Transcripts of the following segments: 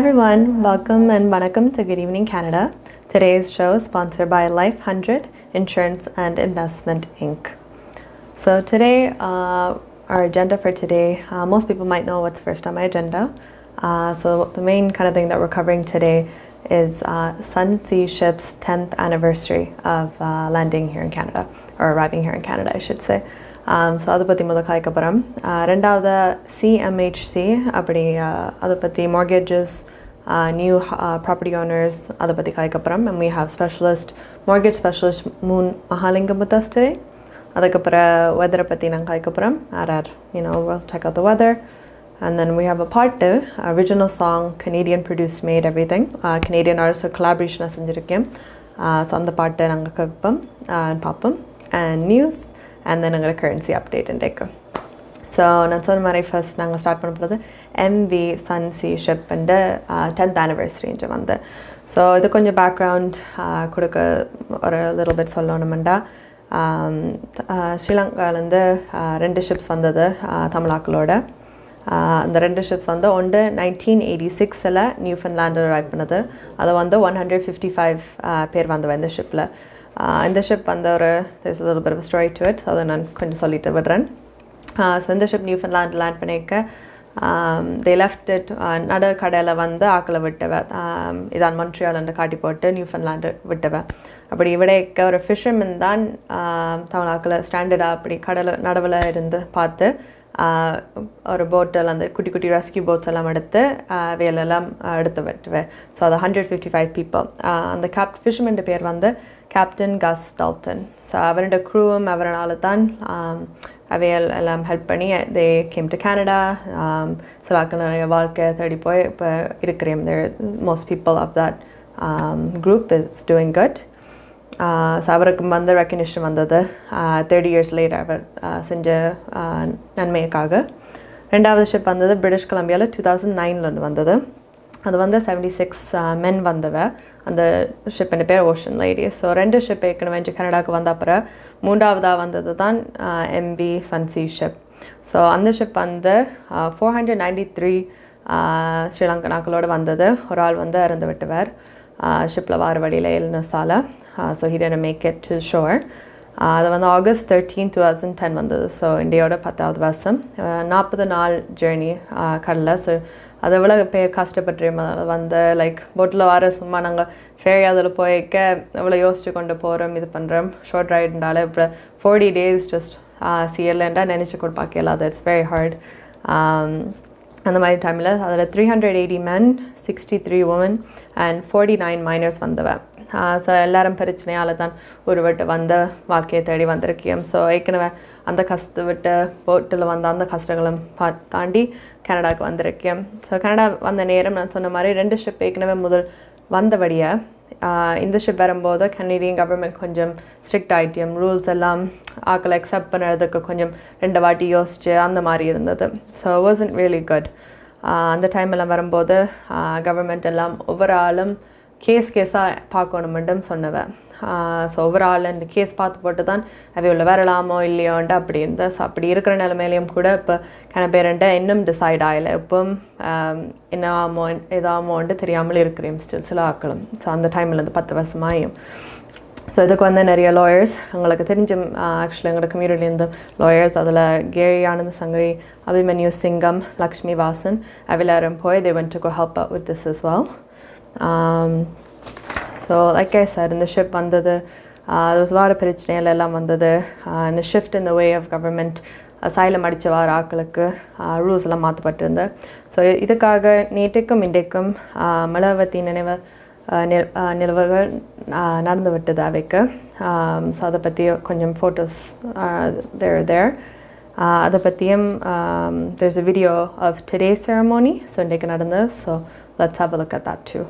everyone, welcome and vanakkam to Good Evening Canada. Today's show is sponsored by Life 100 Insurance and Investment Inc. So today, our agenda for today, most people might know what's first on my agenda. So the main kind of thing that we're covering today is Sun Sea Ship's 10th anniversary of landing here in Canada, or arriving here in Canada, I should say. So அதை பற்றி முதல் காய்க்கப்புறம் ரெண்டாவது CMHC அப்படி அதை பற்றி mortgages, new property owners அதை பற்றி காய்க்கப்புறம், and we have mortgage specialist Mahalingam with us today. அதுக்கப்புறம் weather பற்றி நாங்கள் காய்க்கப்புறம் we'll check out the weather. And then we have a part 2, original song, Canadian produced, made everything. Canadian artist collaboration செஞ்சிருக்கேன். So அந்த பாட்டு நாங்கள் கேட்போம் பார்ப்போம், and news, and then a currency update and take. So நான் சொன்ன மாதிரி first நாங்கள் ஸ்டார்ட் பண்ண போகிறது MV Sun Sea Ship and 10th anniversary வந்து. So இது கொஞ்சம் பேக்ரவுண்ட் கொடுக்க ஒரு little bit சொல்லணுமெண்டா, ஸ்ரீலங்காலேருந்து 2 ships வந்தது தமிழாக்களோட. அந்த 2 ships வந்து ஒன்று 1986 நியூஃபன்லாண்டில் அரைவ் பண்ணது. அது வந்து 155 பேர் வந்தவன் இந்த ஷிப்பில். இந்த ஷிப் வந்து there's a little bit of a story to it, so அதை நான் கொஞ்சம் சொல்லிட்டு விடுறேன். ஸோ இந்த ஷிப் நியூஃபன்லாண்ட் லேண்ட் பண்ணிக்க they left it நடு கடையில் வந்து ஆக்களை விட்டவ, இதான் மொன்ட்ரியால் காட்டி போட்டு நியூஃபன்லாண்டு விட்டவ. அப்படி விடைக்க ஒரு ஃபிஷர்மேன் தான் தமிழ் ஆக்களை ஸ்டாண்டர்டாக அப்படி கடல் நடுவில் இருந்து பார்த்து ஒரு போட்டில் அந்த குட்டி குட்டி ரெஸ்கியூ போட்ஸ் எல்லாம் எடுத்து வேலெல்லாம் எடுத்து விட்டுவேன். ஸோ அது 155 people. அந்த ஃபிஷர்மேன் பேர் வந்து கேப்டன் கஸ் டால்டன். ஸோ அவரோட க்ரூவும் அவரால் தான் அவையல் எல்லாம் ஹெல்ப் பண்ணி they came to Canada. சில நிறைய வாழ்க்கை தேடி போய் இப்போ இருக்கிறேன். Most people of that group is doing good. So அவருக்கு வந்து ரெக்கக்னிஷன் வந்தது 30 years later அவர் செஞ்ச நன்மைக்காக. ரெண்டாவது ஷிப் வந்தது பிரிட்டிஷ் கொலம்பியாவில் 2009 வந்தது. அது வந்து 76 men வந்தவ. அந்த ஷிப்பின் பேர் ஓஷன் லேடி. ஸோ 2 ஷிப் ஏற்கனவே கனடாவுக்கு வந்த அப்புறம் மூன்றாவதாக வந்தது தான் MV Sun Sea Ship. So அந்த ஷிப் வந்து 493 ஸ்ரீலங்கன் ஆக்களோடு வந்தது. ஒரு ஆள் வந்து இறந்து விட்டுவார் ஷிப்பில் வார வழியில் எழுந்தசால. So he didn't make it to shore. அது வந்து August 13, 2010 வந்தது. ஸோ இந்தியாவோட 10வது வருஷம், 40 நாள் ஜேர்னி கடலில். ஸோ அதை எவ்வளோ பேர் கஷ்டப்பட்டுருமா வந்து போட்டில் வர சும்மா நாங்கள் ஃபேரி அதில் போய்க்க எவ்வளோ யோசிச்சு கொண்டு போகிறோம், இது பண்ணுறோம். ஷார்ட் ரைடுனால இப்போ 40 days ஜஸ்ட் சிஎல்லேண்டா நினச்சி கூட பார்க்கல. அது இட்ஸ் வெரி ஹார்ட். அந்த மாதிரி டைமில் அதில் 380 men, 63 women and 49 minors வந்தவன். ஸோ எல்லாரும் பிரச்சனையால் தான் விட்டு வந்த வாழ்க்கையை தேடி வந்திருக்கேன். ஸோ ஏற்கனவே அந்த கஷ்டத்தை விட்டு போட்டில் வந்த அந்த கஷ்டங்களும் தாண்டி கனடாவுக்கு வந்திருக்கேன். ஸோ கனடா வந்த நேரம் நான் சொன்ன மாதிரி 2 ஷிப் ஏற்கனவே முதல் வந்தபடியே இந்த ஷிப் வரும்போது கனடியன் கவர்மெண்ட் கொஞ்சம் ஸ்ட்ரிக்ட் ஆகிட்டியம். ரூல்ஸ் எல்லாம் ஆக்களை அக்செப்ட் பண்ணுறதுக்கு கொஞ்சம் 2 வாட்டி யோசிச்சு அந்த மாதிரி இருந்தது. So wasn't really good. அந்த டைமெல்லாம் வரும்போது கவர்மெண்ட் எல்லாம் ஒவ்வொரு ஆளும் கேஸாக பார்க்கணுமெண்டும் சொன்னவன். ஸோ ஒவ்வொரு ஆள் இந்த கேஸ் பார்த்து போட்டு தான் அவை உள்ள வரலாமோ இல்லையோன்ட்டு அப்படி இருந்த. ஸோ அப்படி இருக்கிற நிலைமையிலையும் கூட இப்போ பேரண்ட்டை இன்னும் டிசைட் ஆகலை. இப்போ என்ன ஆமோ எதாமோன்ட்டு தெரியாமல் இருக்கிறேன் ஸ்டில் சில ஆக்களும். ஸோ அந்த டைமில் வந்து 10 வருஷமாயும். ஸோ இதுக்கு வந்து நிறைய லாயர்ஸ் எங்களுக்கு தெரிஞ்ச ஆக்சுவலி எங்களோட கம்யூனிட்டிலேருந்து லாயர்ஸ், அதில் கேரி ஆனந்த் சங்கரி, அபிமன்யு சிங்கம், லக்ஷ்மி வாசன் எல்லாரும் போய் they went to go help out with this as well. So like I said, in the ship வந்தது there was a lot of பிரச்சனைகள் எல்லாம் வந்தது. And a shift in the way of government, asylum அடிச்ச வார ஆக்களுக்கு rules எல்லாம் மாற்றப்பட்டிருந்தது. So இதுக்காக நேற்றுக்கும் இன்றைக்கும் மலவத்தி நிலவுகள் நடந்து விட்டது அவைக்கு. ஸோ அதை பற்றி கொஞ்சம் ஃபோட்டோஸ் there. அதை பற்றியும் there's a video of today's ceremony. So இன்றைக்கு நடந்தது. So let's have a look at that too.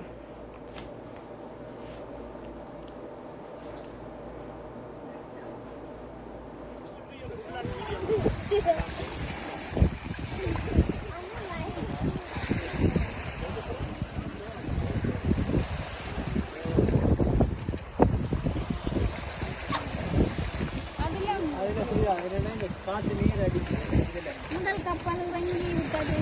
முதல் கப்பல் இறங்கி விட்டது.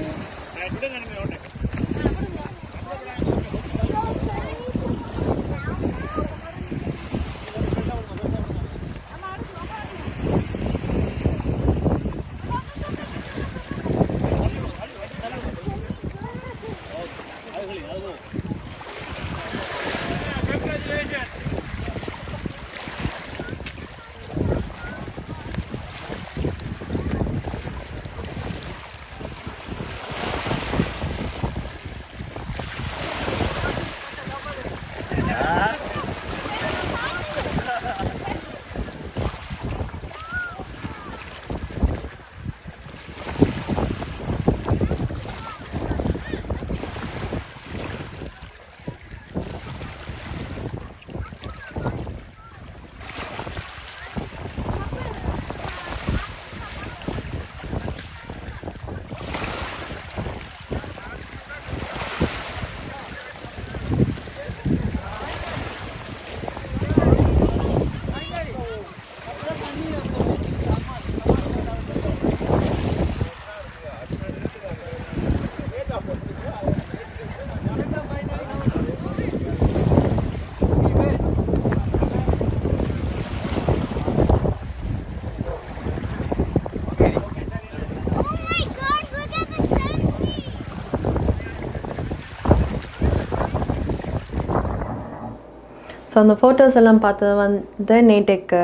ஸோ அந்த ஃபோட்டோஸ் எல்லாம் பார்த்தது வந்து நேட்டைக்கு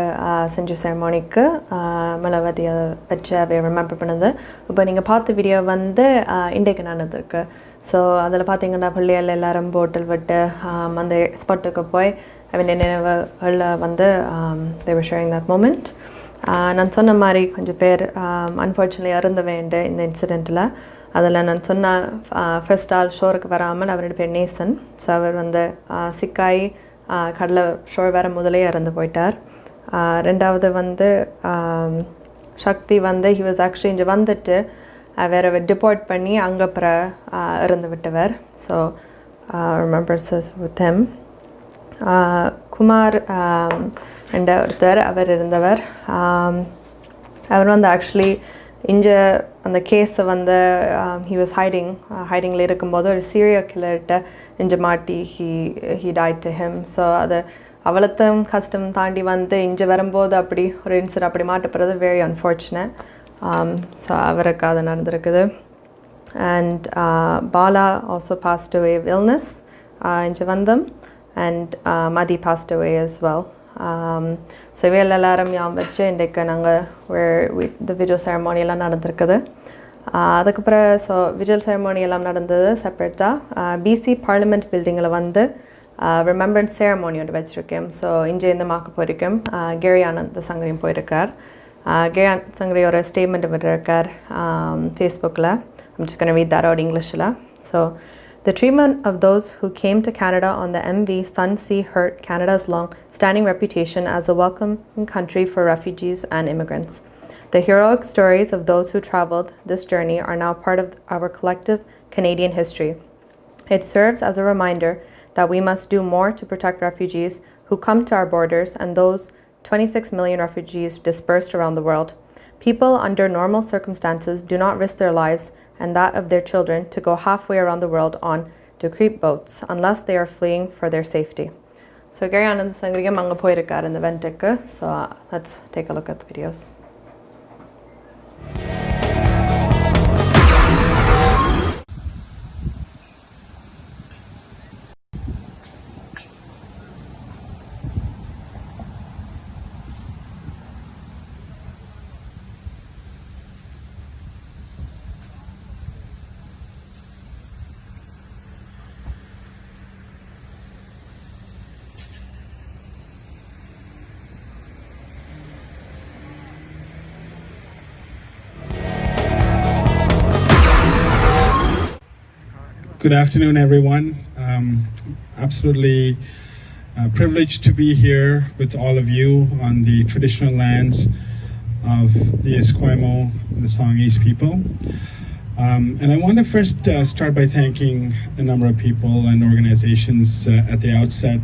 செஞ்ச செரமோனிக்கு மலவதியை வச்சு அதை ரிமெம்பர் பண்ணது. இப்போ நீங்கள் பார்த்த வீடியோ வந்து இன்றைக்கு நடந்திருக்கு. ஸோ அதில் பார்த்தீங்கன்னா பிள்ளைகள் எல்லாரும் போட்டில் விட்டு அந்த ஸ்பாட்டுக்கு போய் அவன் நினைவுகளில் வந்து they were sharing that moment. நான் சொன்ன மாதிரி கொஞ்சம் பேர் அன்ஃபார்ச்சுனேட்லி இறந்து வேண்டு இந்த இன்சிடெண்ட்டில். அதில் நான் சொன்ன ஃபர்ஸ்ட் ஆள் ஷோருக்கு வராமல் அவரோட பேர் நேசன். ஸோ அவர் வந்து சிக்காய் கடலை ஷோர் வேறு முதலே இறந்து போயிட்டார். ரெண்டாவது வந்து சக்தி வந்து he was actually இங்கே வந்துட்டு வேற டிபோர்ட் பண்ணி அங்கே அப்புறம் இறந்து விட்டவர். So remembers us with him. Kumar என்ற ஒருத்தர் அவர் இருந்தவர். அவர் வந்து ஆக்சுவலி இங்கே அந்த கேஸை வந்து he was ஹைடிங்கில் இருக்கும்போது ஒரு சீரியல் கில்லர்கிட்ட இங்கே மாட்டி he died to him. So அது அவ்வளோத்தையும் கஷ்டம் தாண்டி வந்து இங்கே வரும்போது அப்படி ஒரு இன்சிடென்ட் அப்படி மாட்டப்படுறது வெரி அன்ஃபார்ச்சுனேட். ஸோ அவருக்கு அது நடந்திருக்குது. And Bala also passed away of illness இங்கே வந்தோம். And Mathi passed away as well. So இவையில் எல்லாரும் ஞாபகம் வச்சு இன்றைக்கு நாங்கள் இந்த விஜுவல் செரமோனியெல்லாம் நடந்திருக்குது. அதுக்கப்புறம் ஸோ விஜுவல் செரமோனி எல்லாம் நடந்தது செப்பரேட்டாக பிசி பார்லிமெண்ட் பில்டிங்கில் வந்து ரிமெம்பரன்ஸ் செரமோனி ஒன்று வச்சுருக்கேன். ஸோ இங்கேருந்து மாக்க போயிருக்கேன். கேரி ஆனந்த் சங்கரியும் போயிருக்கார். கேரி ஆனந்த் சங்கரி ஒரு ஸ்டேட்மெண்ட் விட்டுருக்கார் ஃபேஸ்புக்கில். I'm just going to read that out Englishல. So the treatment of those who came to Canada on the MV Sun Sea hurt Canada's long-standing reputation as a welcoming country for refugees and immigrants. The heroic stories of those who traveled this journey are now part of our collective Canadian history. It serves as a reminder that we must do more to protect refugees who come to our borders and those 26 million refugees dispersed around the world. People under normal circumstances do not risk their lives and that of their children to go halfway around the world on decrepit boats unless they are fleeing for their safety. So Gary Anand Sangrigam anga poirukar in the ventekku. So let's take a look at the videos. Good afternoon, everyone. Absolutely privileged to be here with all of you on the traditional lands of the Esquimalt and the Songhees people. And I want to first start by thanking a number of people and organizations at the outset,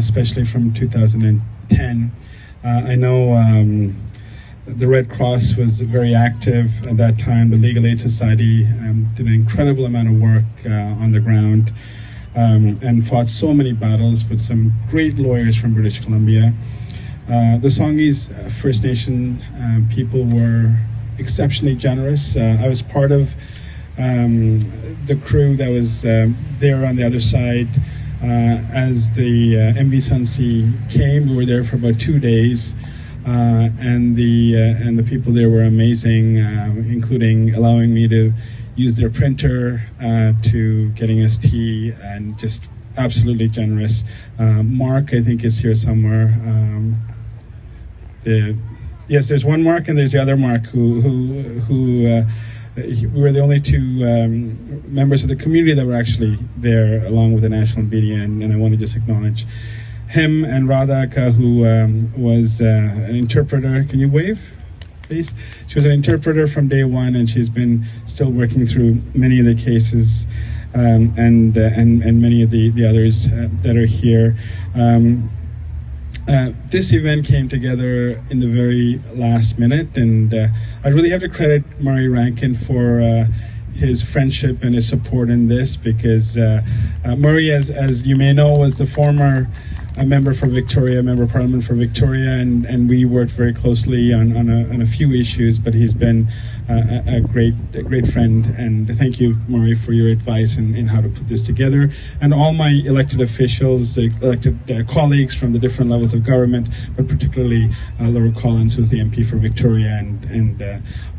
especially from 2010. I know the Red Cross was very active at that time. The Legal Aid Society did an incredible amount of work on the ground and fought so many battles with some great lawyers from British Columbia. The Songhees First Nation people were exceptionally generous. I was part of the crew that was there on the other side as the MV Sunsea came. We were there for about 2 days, and the people there were amazing, including allowing me to use their printer, to getting us tea, and just absolutely generous. Mark, I think, is here somewhere. Yes, there's one Mark, and there's the other Mark who we were the only two members of the community that were actually there, along with the national media, and I want to just acknowledge him and Radhaka, who was an interpreter. Can you wave, please? She was an interpreter from day one, and she's been still working through many of the cases, and many of the others that are here. This event came together in the very last minute, and I really have to credit Murray Rankin for his friendship and his support in this, because Murray, as you may know, was the former member for Victoria, member of Parliament for Victoria, and we worked very closely on a few issues, but he's been a great friend, and thank you, Murray, for your advice in how to put this together, and all my elected officials, elected colleagues from the different levels of government, but particularly Laura Collins, who's the MP for Victoria, and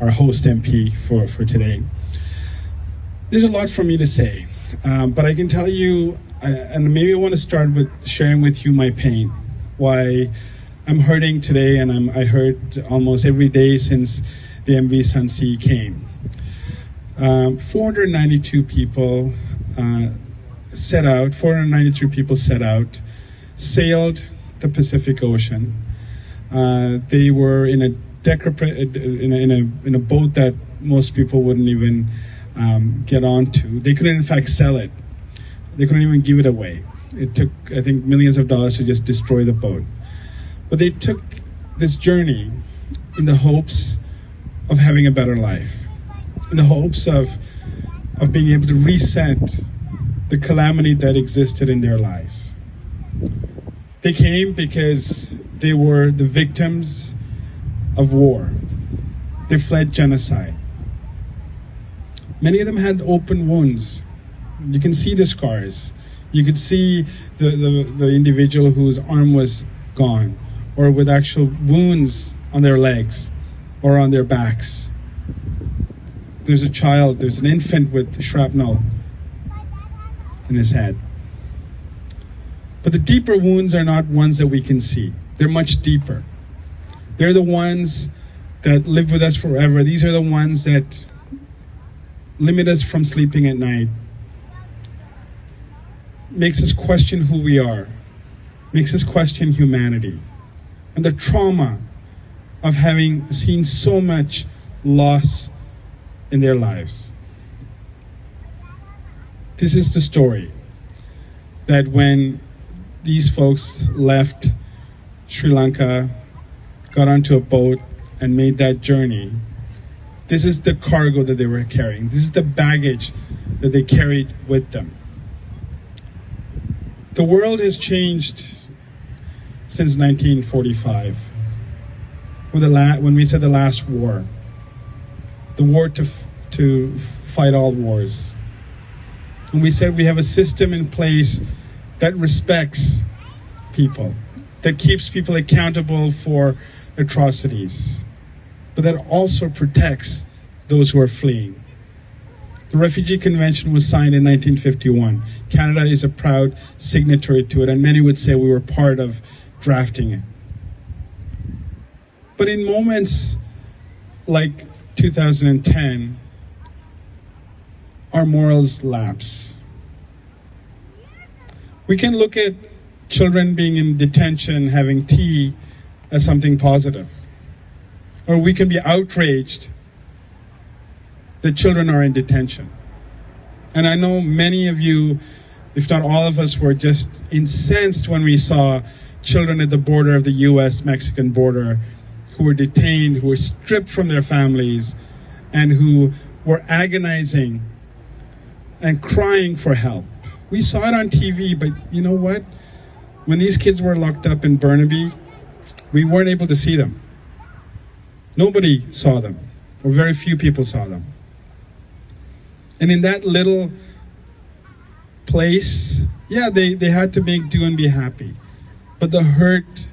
our host MP for today. There's a lot for me to say, but I can tell you, and maybe I want to start with sharing with you my pain, why I'm hurting today, and I hurt almost every day since the MV Sunsea came. 492 people set out, 493 people set out, sailed the Pacific Ocean. They were in a boat that most people wouldn't even get onto. They couldn't, in fact, sell it. They couldn't even give it away. It took, I think, millions of dollars to just destroy the boat. But they took this journey in the hopes of having a better life, in the hopes of being able to reset the calamity that existed in their lives. They came because they were the victims of war. They fled genocide. Many of them had open wounds. You can see the scars. You could see the individual whose arm was gone, or with actual wounds on their legs or on their backs. There's a child, there's an infant with shrapnel in his head. But the deeper wounds are not ones that we can see. They're much deeper. They're the ones that live with us forever. These are the ones that limit us from sleeping at night, makes us question who we are, makes us question humanity, and the trauma of having seen so much loss in their lives. This is the story that when these folks left Sri Lanka, got onto a boat and made that journey, this is the cargo that they were carrying. This is the baggage that they carried with them. The world has changed since 1945, when we said the last war, the war to fight all wars. And we said we have a system in place that respects people, that keeps people accountable for atrocities, but that also protects those who are fleeing. The Refugee Convention was signed in 1951. Canada is a proud signatory to it, and many would say we were part of drafting it. But in moments like 2010, our morals lapse. We can look at children being in detention, having tea, as something positive. Or we can be outraged that children are in detention. And I know many of you, if not all of us, were just incensed when we saw children at the border of the US-Mexican border who were detained, who were stripped from their families, and who were agonizing and crying for help. We saw it on TV, but you know what? When these kids were locked up in Burnaby, we weren't able to see them. Nobody saw them, or very few people saw them. And in that little place, yeah, they had to make do and be happy. But the hurt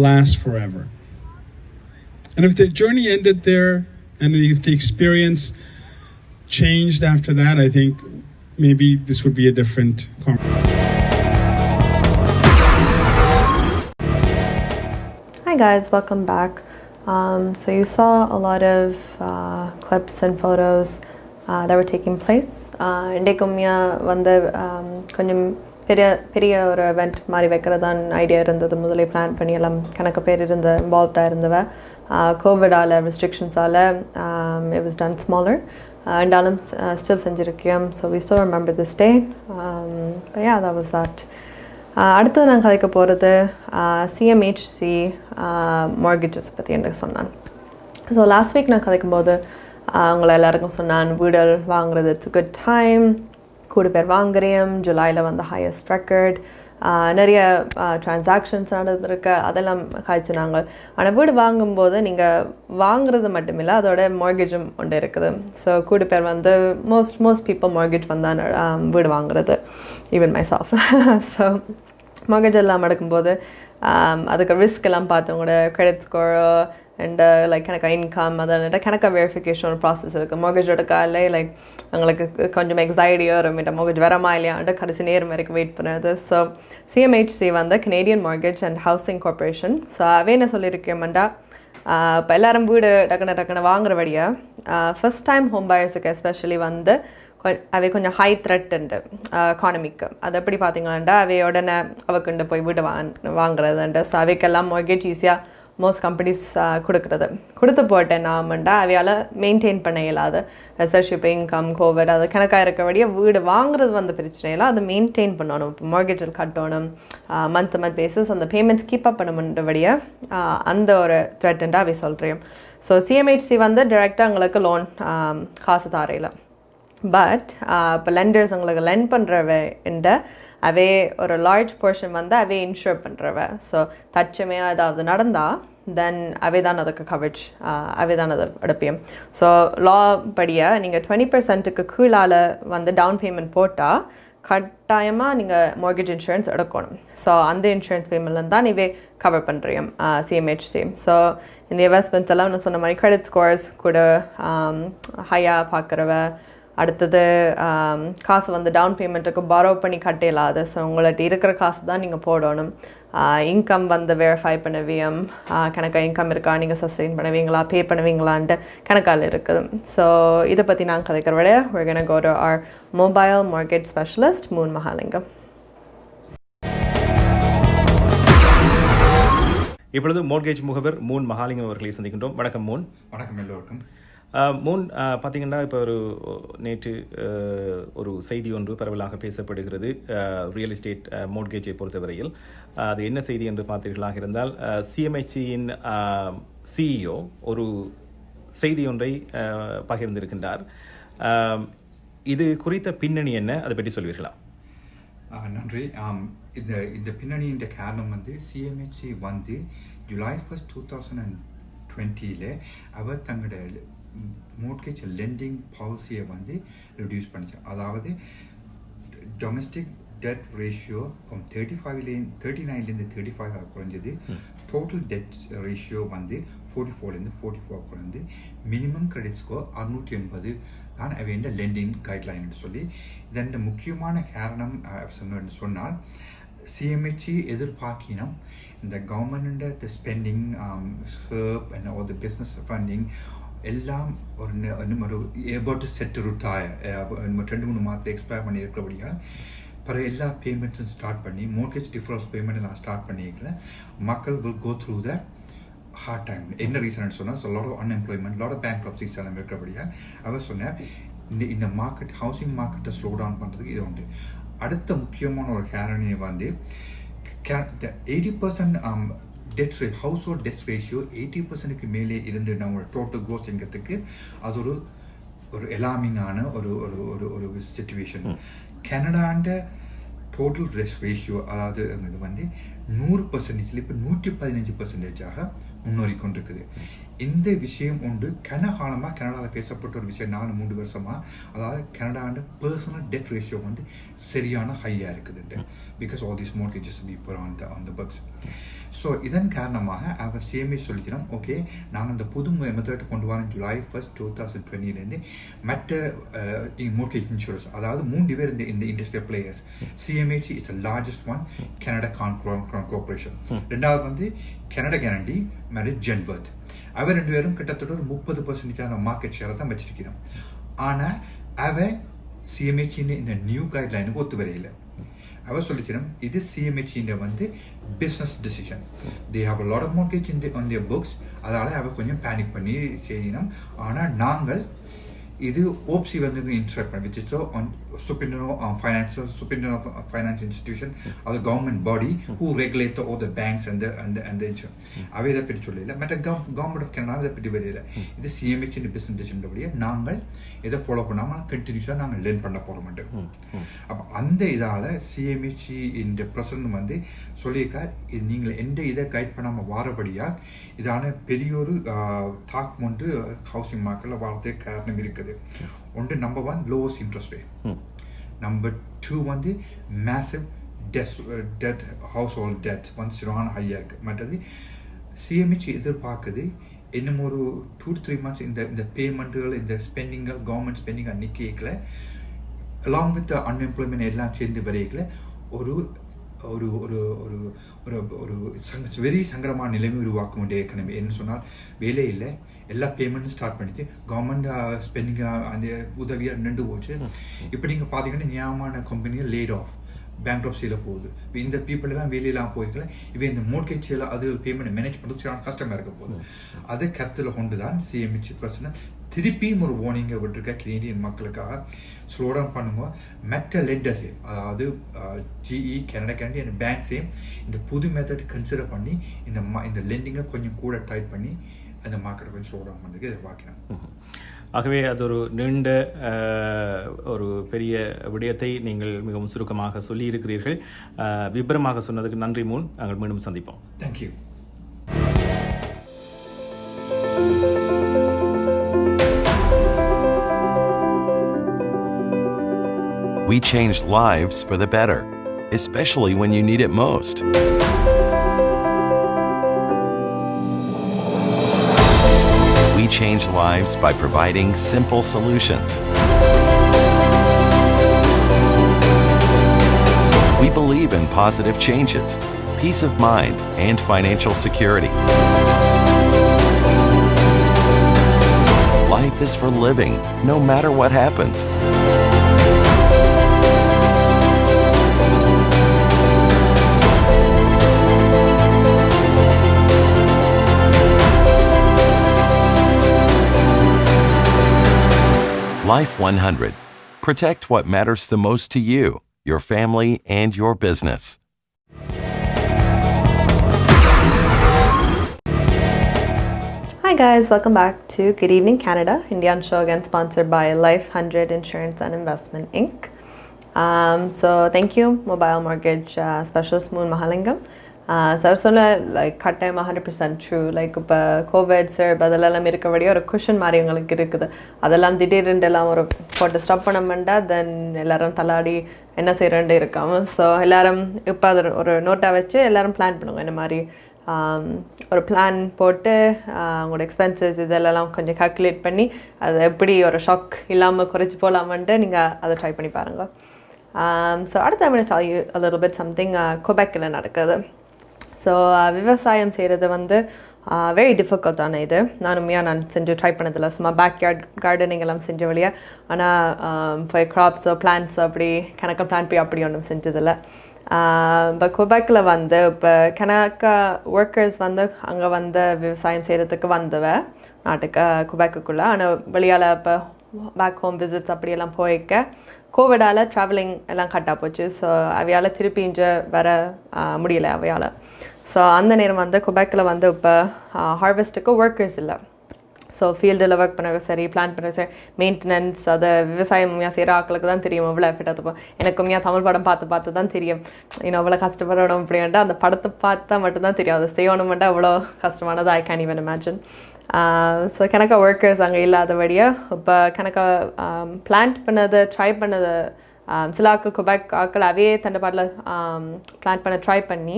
lasts forever. And if the journey ended there, and if the experience changed after that, I think maybe this would be a different conversation. Hi guys, welcome back. So you saw a lot of clips and photos that were taking place. இன்றைக்கும்யா வந்து கொஞ்சம் பெரிய ஒரு event மாதிரி வைக்கிறதான் idea இருந்தது. முதலே plan பண்ணி எல்லாம் கணக்கு பேர் இன்வால்வ்டாக இருந்தவ. கோவிடால் ரெஸ்ட்ரிக்ஷன்ஸால் it was done smaller. இருந்தாலும் still செஞ்சிருக்கோம். So we still remember this day. But yeah, that was that. அடுத்தது நான் கதைக்க போகிறது CMHC mortgages பற்றி எனக்கு சொன்னான். ஸோ லாஸ்ட் வீக் நான் கதைக்கும்போது உங்களை எல்லாருக்கும் சொன்னான் வீடு வாங்குறது இட்ஸ் a good time, கூட பேர் வாங்குறேன், ஜூலையில் வந்து ஹையஸ்ட் ரெக்கார்ட், நிறைய டிரான்சாக்ஷன்ஸ் நடந்திருக்கு, அதெல்லாம் காய்ச்சினாங்க. ஆனால் வீடு வாங்கும்போது நீங்கள் வாங்குறது மட்டுமில்லை, அதோட மார்கேஜும் ஒன்று இருக்குது. ஸோ கூட பேர் வந்து மோஸ்ட் பீப்புள் மார்கேஜ் வந்தான் வீடு வாங்குறது, even my self. So mortgage எல்லாம் எடுக்கும்போது அதுக்கு ரிஸ்க் எல்லாம் பார்த்து உங்களோட கிரெடிட் ஸ்கோரோ அண்ட் லைக் கணக்கா இன்கம் அதோட கணக்கா வெரிஃபிகேஷன் ஒரு ப்ராசஸ் இருக்குது. மார்கேஜ் எடுக்காலே லைக் எங்களுக்கு கொஞ்சம் எக்ஸைட்டியோ இருமிட்ட மார்கேஜ் வரமா இல்லையான்ட்டு கடைசி நேரம் வரைக்கும் வெயிட் பண்ணுறது. ஸோ CMHC வந்து Canadian mortgage and housing corporation. So அவே என்ன சொல்லியிருக்கேன்டா, இப்போ எல்லாரும் வீடு டக்குன்னு வாங்குறபடியாக ஃபர்ஸ்ட் டைம் ஹோம் பயர்ஸுக்கு எஸ்பெஷலி வந்து அவை கொஞ்சம் ஹை த்ரெட் உண்டு எக்கானமிக்கு. அது எப்படி பார்த்தீங்களாண்டா அவை உடனே அவக்குண்டு போய் வீடு வாங்குறதுண்டு. ஸோ அவைக்கெல்லாம் மார்கேஜ் ஈஸியாக மோஸ்ட் கம்பெனிஸ் கொடுத்து போட்டேன் நாமண்டா அவையால் மெயின்டைன் பண்ண இயலாது. எஸ்பெஷலி இப்போ இன்கம் கோவிட் அது கணக்காக இருக்கபடியே வீடு வாங்குறது வந்து பிரச்சனை இல்லை, அதை மெயின்டைன் பண்ணணும். இப்போ மார்கேஜில் கட்டணும், மந்த் பேசிஸ் அந்த பேமெண்ட்ஸ் கீப் அப் பண்ணமுன்றபடியே அந்த ஒரு த்ரெட்டுண்டா அவை சொல்கிறேன். ஸோ CMHC வந்து டிரெக்டாக எங்களுக்கு லோன் காசு தாரையில். பட் இப்போ லெண்டர்ஸ் உங்களுக்கு லெண்ட் பண்ணுறவ அவே ஒரு லார்ஜ் போர்ஷன் வந்து அவே இன்ஷூர் பண்ணுறவ. ஸோ தச்சமையாக ஏதாவது நடந்தால் தென் அவே தான் அதுக்கு கவரேஜ், அவே தான் அதை எடுப்பேன். ஸோ லா படியாக நீங்கள் 20% கீழால் வந்து டவுன் பேமெண்ட் போட்டால் கட்டாயமாக நீங்கள் மார்கேஜ் இன்சூரன்ஸ் எடுக்கணும். ஸோ அந்த இன்சூரன்ஸ் பேமெண்ட்லேருந்து தான் இவே கவர் பண்ணுறேன் CMHC. ஸோ இந்த இன்வெஸ்ட்மெண்ட்ஸ் எல்லாம் நான் சொன்ன மாதிரி கிரெடிட் ஸ்கோர்ஸ் கூட ஹையாக பார்க்குறவ, அடுத்தது காசு வந்து டவுன் பேமெண்ட்டுக்கு பாரோ பண்ணி கட்டலாது. ஸோ உங்கள்கிட்ட இருக்கிற காசு தான் நீங்கள் போடணும். இன்கம் வந்து வெரிஃபை பண்ணுவியம், கணக்காக இன்கம் இருக்கா, நீங்கள் சஸ்டெயின் பண்ணுவீங்களா, பே பண்ணுவீங்களான்ட்டு கணக்கால் இருக்குது. ஸோ இதை பற்றி நான் கதைக்கிற விட we're going to go to our mobile mortgage specialist, Moon Mahalingam. இப்பொழுது மோர்கேஜ் முகவர் மூன் மகாலிங்கம் அவர்களை சந்திக்கின்றோம். வணக்கம் மூன். வணக்கம் எல்லோருக்கும். மூன், பார்த்திங்கன்னா இப்போ நேற்று ஒரு செய்தி ஒன்று பரவலாக பேசப்படுகிறது ரியல் எஸ்டேட் மோர்கேஜை பொறுத்தவரையில். அது என்ன செய்தி என்று பார்த்தீர்களாக இருந்தால் CMHCயின் CEO ஒரு செய்தி ஒன்றை பகிர்ந்திருக்கின்றார். இது குறித்த பின்னணி என்ன, அதை பற்றி சொல்வீர்களா? நன்றி. இந்த பின்னணியின் காரணம் வந்து CMHC வந்து ஜூலை 1, 2020 அவர் தங்களோட மோர்கேஜ் லெண்டிங் பாலிசியை வந்து ரெடியூஸ் பண்ணிச்சு. அதாவது டொமஸ்டிக் டெட் ரேஷியோ ஃப்ரம் 39லேருந்து 35 குறைஞ்சது. டோட்டல் டெட் ரேஷியோ வந்து 44லேருந்து 44 குறைந்து மினிமம் கிரெடிட் ஸ்கோர் 680 தான் அவைண்ட லெண்டிங் கைட்லைன் சொல்லி. இதன் முக்கியமான காரணம் சொன்னால் CMHC எதிர்பார்க்கினோம் இந்த government spending herb and all the business funding எல்லாம் ஒரு ஏபோட்டு செட் ருட்டாய 2-3 மாதத்தை எக்ஸ்பயர் பண்ணி இருக்கிறபடியாக பிறகு எல்லா பேமெண்ட்ஸும் ஸ்டார்ட் பண்ணி மோர்கேஜ் டிஃபரன்ஸ் பேமெண்ட் எல்லாம் ஸ்டார்ட் பண்ணிக்கல மக்கள் will go through the hard time. என்ன ரீசன் சொன்னால் lot of unemployment, lot of bankruptcies எல்லாம் இருக்கிறபடியாக அவர் சொன்னார் இந்த மார்க்கெட் ஹவுசிங் மார்க்கெட்டை ஸ்லோ டவுன் பண்ணுறதுக்கு இது உண்டு. அடுத்த முக்கியமான ஒரு காரணம் வந்து 80% debt household debt ratio 80%க்கு மேலே இருந்து நம்மளோட டோட்டல் க்ரோஸ் இன்கத்துக்கு அது ஒரு ஒரு அலார்மிங்கான ஒரு ஒரு ஒரு ஒரு சிச்சுவேஷன். கனடாண்ட டோட்டல் ரேஷியோ அதாவது இது வந்து 100% இப்போ 115% முன்னேறி கொண்டிருக்குது. இந்த விஷயம் உண்டு கனகாலமாக கனடாவில் பேசப்பட்ட ஒரு விஷயம் 4-3 வருஷமாக. அதாவது கனடாண்ட பர்சனல் டெட் ரேஷியோ வந்து சரியான ஹையாக இருக்குதுண்டு. Because all these mortgages we put on the books. So இதன் காரணமாக அவர் CMHC சொல்லிக்கிறோம், ஓகே நாங்கள் இந்த புது மெத்தட் கொண்டு வரோம் July 1, 2020 மற்ற மோர்கேஜ் இன்சூரன்ஸ், அதாவது 3 பேர் இந்த industrial players. CMHC is the largest one, Canada corporation. ரெண்டாவது வந்து கனடா கேரண்டி மாதிரி ஜென்வர்த். அவர் 2 பேரும் கிட்டத்தட்ட ஒரு 30% மார்க்கெட் ஷேரை தான் வச்சிருக்கிறோம். ஆனால் அவன் CMHC இந்த நியூ கைட்லைனுக்கு ஒத்து வரையில்லை. அவர் சொல்லிச்சிடும் இது CMHC வந்து business decision. They have a lot of market on their books. அதனால் அவர் கொஞ்சம் பேனிக் பண்ணி செய்யணும். ஆனால் நாங்கள் இது OPC வந்து இன்ஸ்ட்ரக்ட் பண்ணி, which is the Superior Finance Institution or the government body who regulate all the banks and the insurance. அவை இதை பற்றி சொல்லல. மற்ற கவர்மெண்ட் ஆஃப் கனடா இதை பற்றி வரையில. இது CMHC பிஸ்னஸ் டிசிஷனுடைய நாங்கள் இதை ஃபாலோ பண்ணாமல் கண்டினியூஸாக நாங்கள் லேர்ன் பண்ண போகிறோம். அப்போ அந்த இதால் CMHC இந்த பிரசிடன்ட் வந்து சொல்லியிருக்கா, இது நீங்கள் எந்த இதை கைட் பண்ணாமல் வாரபடியாக இதான பெரிய ஒரு தாக்கம் வந்து ஹவுசிங் மார்க்கெட்டில் வாரத்துக்கு காரணம் இருக்குது. ஒன்று number 1 lowest interest rate. Number 2 வந்து massive debt household debt வந்து சரியான ஹையாக இருக்குது. மற்றது CMHC எதிர்பார்க்குது இன்னும் ஒரு 2-3 months இந்த பேமெண்ட்டுகள் இந்த ஸ்பெண்டிங்கள் கவர்மெண்ட் ஸ்பெண்டிங் நிற்கல அலாங் வித் அன்எம்ப்ளாய்மெண்ட் எல்லாம் சேர்ந்து வரையில ஒரு ஒரு ஒரு ஒரு ஒரு ஒரு வெரி சங்கடமான நிலைமை உருவாக்க வேண்டிய எக்கனமி. என்ன சொன்னால் வேலை இல்லை, எல்லா பேமெண்ட்டும் ஸ்டார்ட் பண்ணிச்சு, கவர்மெண்ட் ஸ்பெண்டிங் அந்த உதவியாக நின்று போச்சு. இப்போ நீங்கள் பார்த்தீங்கன்னா நியாயமான கம்பெனியை லேட் ஆஃப் பேங்க்ரப்சியில் போகுது. இப்போ இந்த பீப்புள் எல்லாம் வேலையெல்லாம் போயிருக்கல. இப்போ இந்த மோர்கேஜில் அது பேமெண்ட் மேனேஜ் பண்ணுறது சரியான கஷ்டமாக இருக்க போகுது. அதை கருத்தில் கொண்டு தான் CMHC பிரச்சனை திருப்பியும் ஒரு வார்னிங்கை விட்டுருக்க கெனடியன் மக்களுக்காக. ஸ்லோடவுன் பண்ணுங்க. மற்ற லெண்டர்ஸையும் அதாவது GE கனடா கேண்டி அந்த பேங்க்ஸையும் இந்த புது மெத்தட் கன்சிடர் பண்ணி இந்த லெண்டிங்கை கொஞ்சம் கூட டைப் பண்ணி அந்த மார்க்கெட்டை கொஞ்சம் ஸ்லோடவுன் பண்ணுறதுக்கு எதிர்பார்க்கிறேன். ஆகவே அது ஒரு நீண்ட ஒரு பெரிய விடயத்தை நீங்கள் மிகவும் சுருக்கமாக சொல்லியிருக்கிறீர்கள். விபரமாக சொன்னதுக்கு நன்றி. நாங்கள் மீண்டும் சந்திப்போம். Thank you. We change lives for the better, especially when you need it most. We change lives by providing simple solutions. We believe in positive changes, peace of mind, and financial security. Life is for living, no matter what happens. Life 100. Protect what matters the most to you, your family, and your business. Hi guys, welcome back to Good Evening Canada, Indian show again sponsored by Life 100 Insurance and Investment Inc. So thank you, Mobile Mortgage Specialist Mahalingam. So like cut time 100% true. Like இப்போ Covid sir அதெல்லாம் இருக்கபடியே ஒரு cushion மாதிரி உங்களுக்கு இருக்குது. அதெல்லாம் திடீர்னு எல்லாம் ஒரு போட்டு ஸ்டாப் பண்ண மாட்டா தென் எல்லாரும் தள்ளாடி என்ன செய்யறேன்னு இருக்காம. ஸோ எல்லாரும் இப்போ அது ஒரு நோட்டாக வச்சு எல்லாரும் பிளான் பண்ணுவாங்க. இந்த மாதிரி ஒரு பிளான் போட்டு உங்களோட எக்ஸ்பென்சஸ் இதெல்லாம் கொஞ்சம் கால்குலேட் பண்ணி அதை எப்படி ஒரு ஷாக் இல்லாமல் குறைச்சி போகலாமன்ட்டு நீங்கள் அதை ட்ரை பண்ணி பாருங்கள். ஸோ அடுத்த I'm going to tell you a little bit something கொபெக்கில் நடக்குது. ஸோ விவசாயம் செய்கிறது வந்து வெரி டிஃபிகல்ட்டான இது. நான் செஞ்சு ட்ரை பண்ணதில்லை. சும்மா பேக்யார்ட் கார்டனிங் எல்லாம் செஞ்ச வழியா. ஆனால் இப்போ க்ராப்ஸோ பிளான்ஸ் அப்படி கணக்காக பிளான் போய் அப்படி ஒன்றும் செஞ்சதில்லை. இப்போ கொபெக்கில் வந்து இப்போ கணக்கா ஒர்க்கர்ஸ் வந்து அங்கே வந்து விவசாயம் செய்கிறதுக்கு வந்தவ நாட்டுக்கு கொபெக்குள்ளே. ஆனால் வெளியால் இப்போ பேக் ஹோம் விசிட்ஸ் அப்படியெல்லாம் போய்க்க கோவிடால் ட்ராவலிங் எல்லாம் கட்டாக போச்சு. ஸோ அவையால் திருப்பி இங்கே வர முடியலை அவையால். ஸோ அந்த நேரம் வந்து கொபெக்கில் வந்து இப்போ ஹார்வெஸ்ட்டுக்கு ஒர்க்கர்ஸ் இல்லை. ஸோ ஃபீல்டில் ஒர்க் பண்ண சரி, பிளான் பண்ண சரி, மெயின்டெனன்ஸ், அதை விவசாயம் செய்கிற ஆட்களுக்கு தான் தெரியும் எவ்வளோ எஃபெக்ட் அதுப்போம். எனக்கு தமிழ் படம் பார்த்து தான் தெரியும் இன்னும் அவ்வளோ கஷ்டப்படணும் அப்படின்ட்டு. அந்த படத்தை பார்த்தா மட்டும்தான் தெரியும் அது செய்யணுமெண்டா அவ்வளோ கஷ்டமானது. I can even imagine. So கணக்கா ஒர்க்கர்ஸ் அங்கே இல்லாதபடியாக இப்போ கணக்கா பிளான்ட் பண்ணதை ட்ரை பண்ணதை சில ஆக்கள் குபேக் ஆக்கள் அவையே தண்டப்பாட்டில் பிளான் பண்ண ட்ரை பண்ணி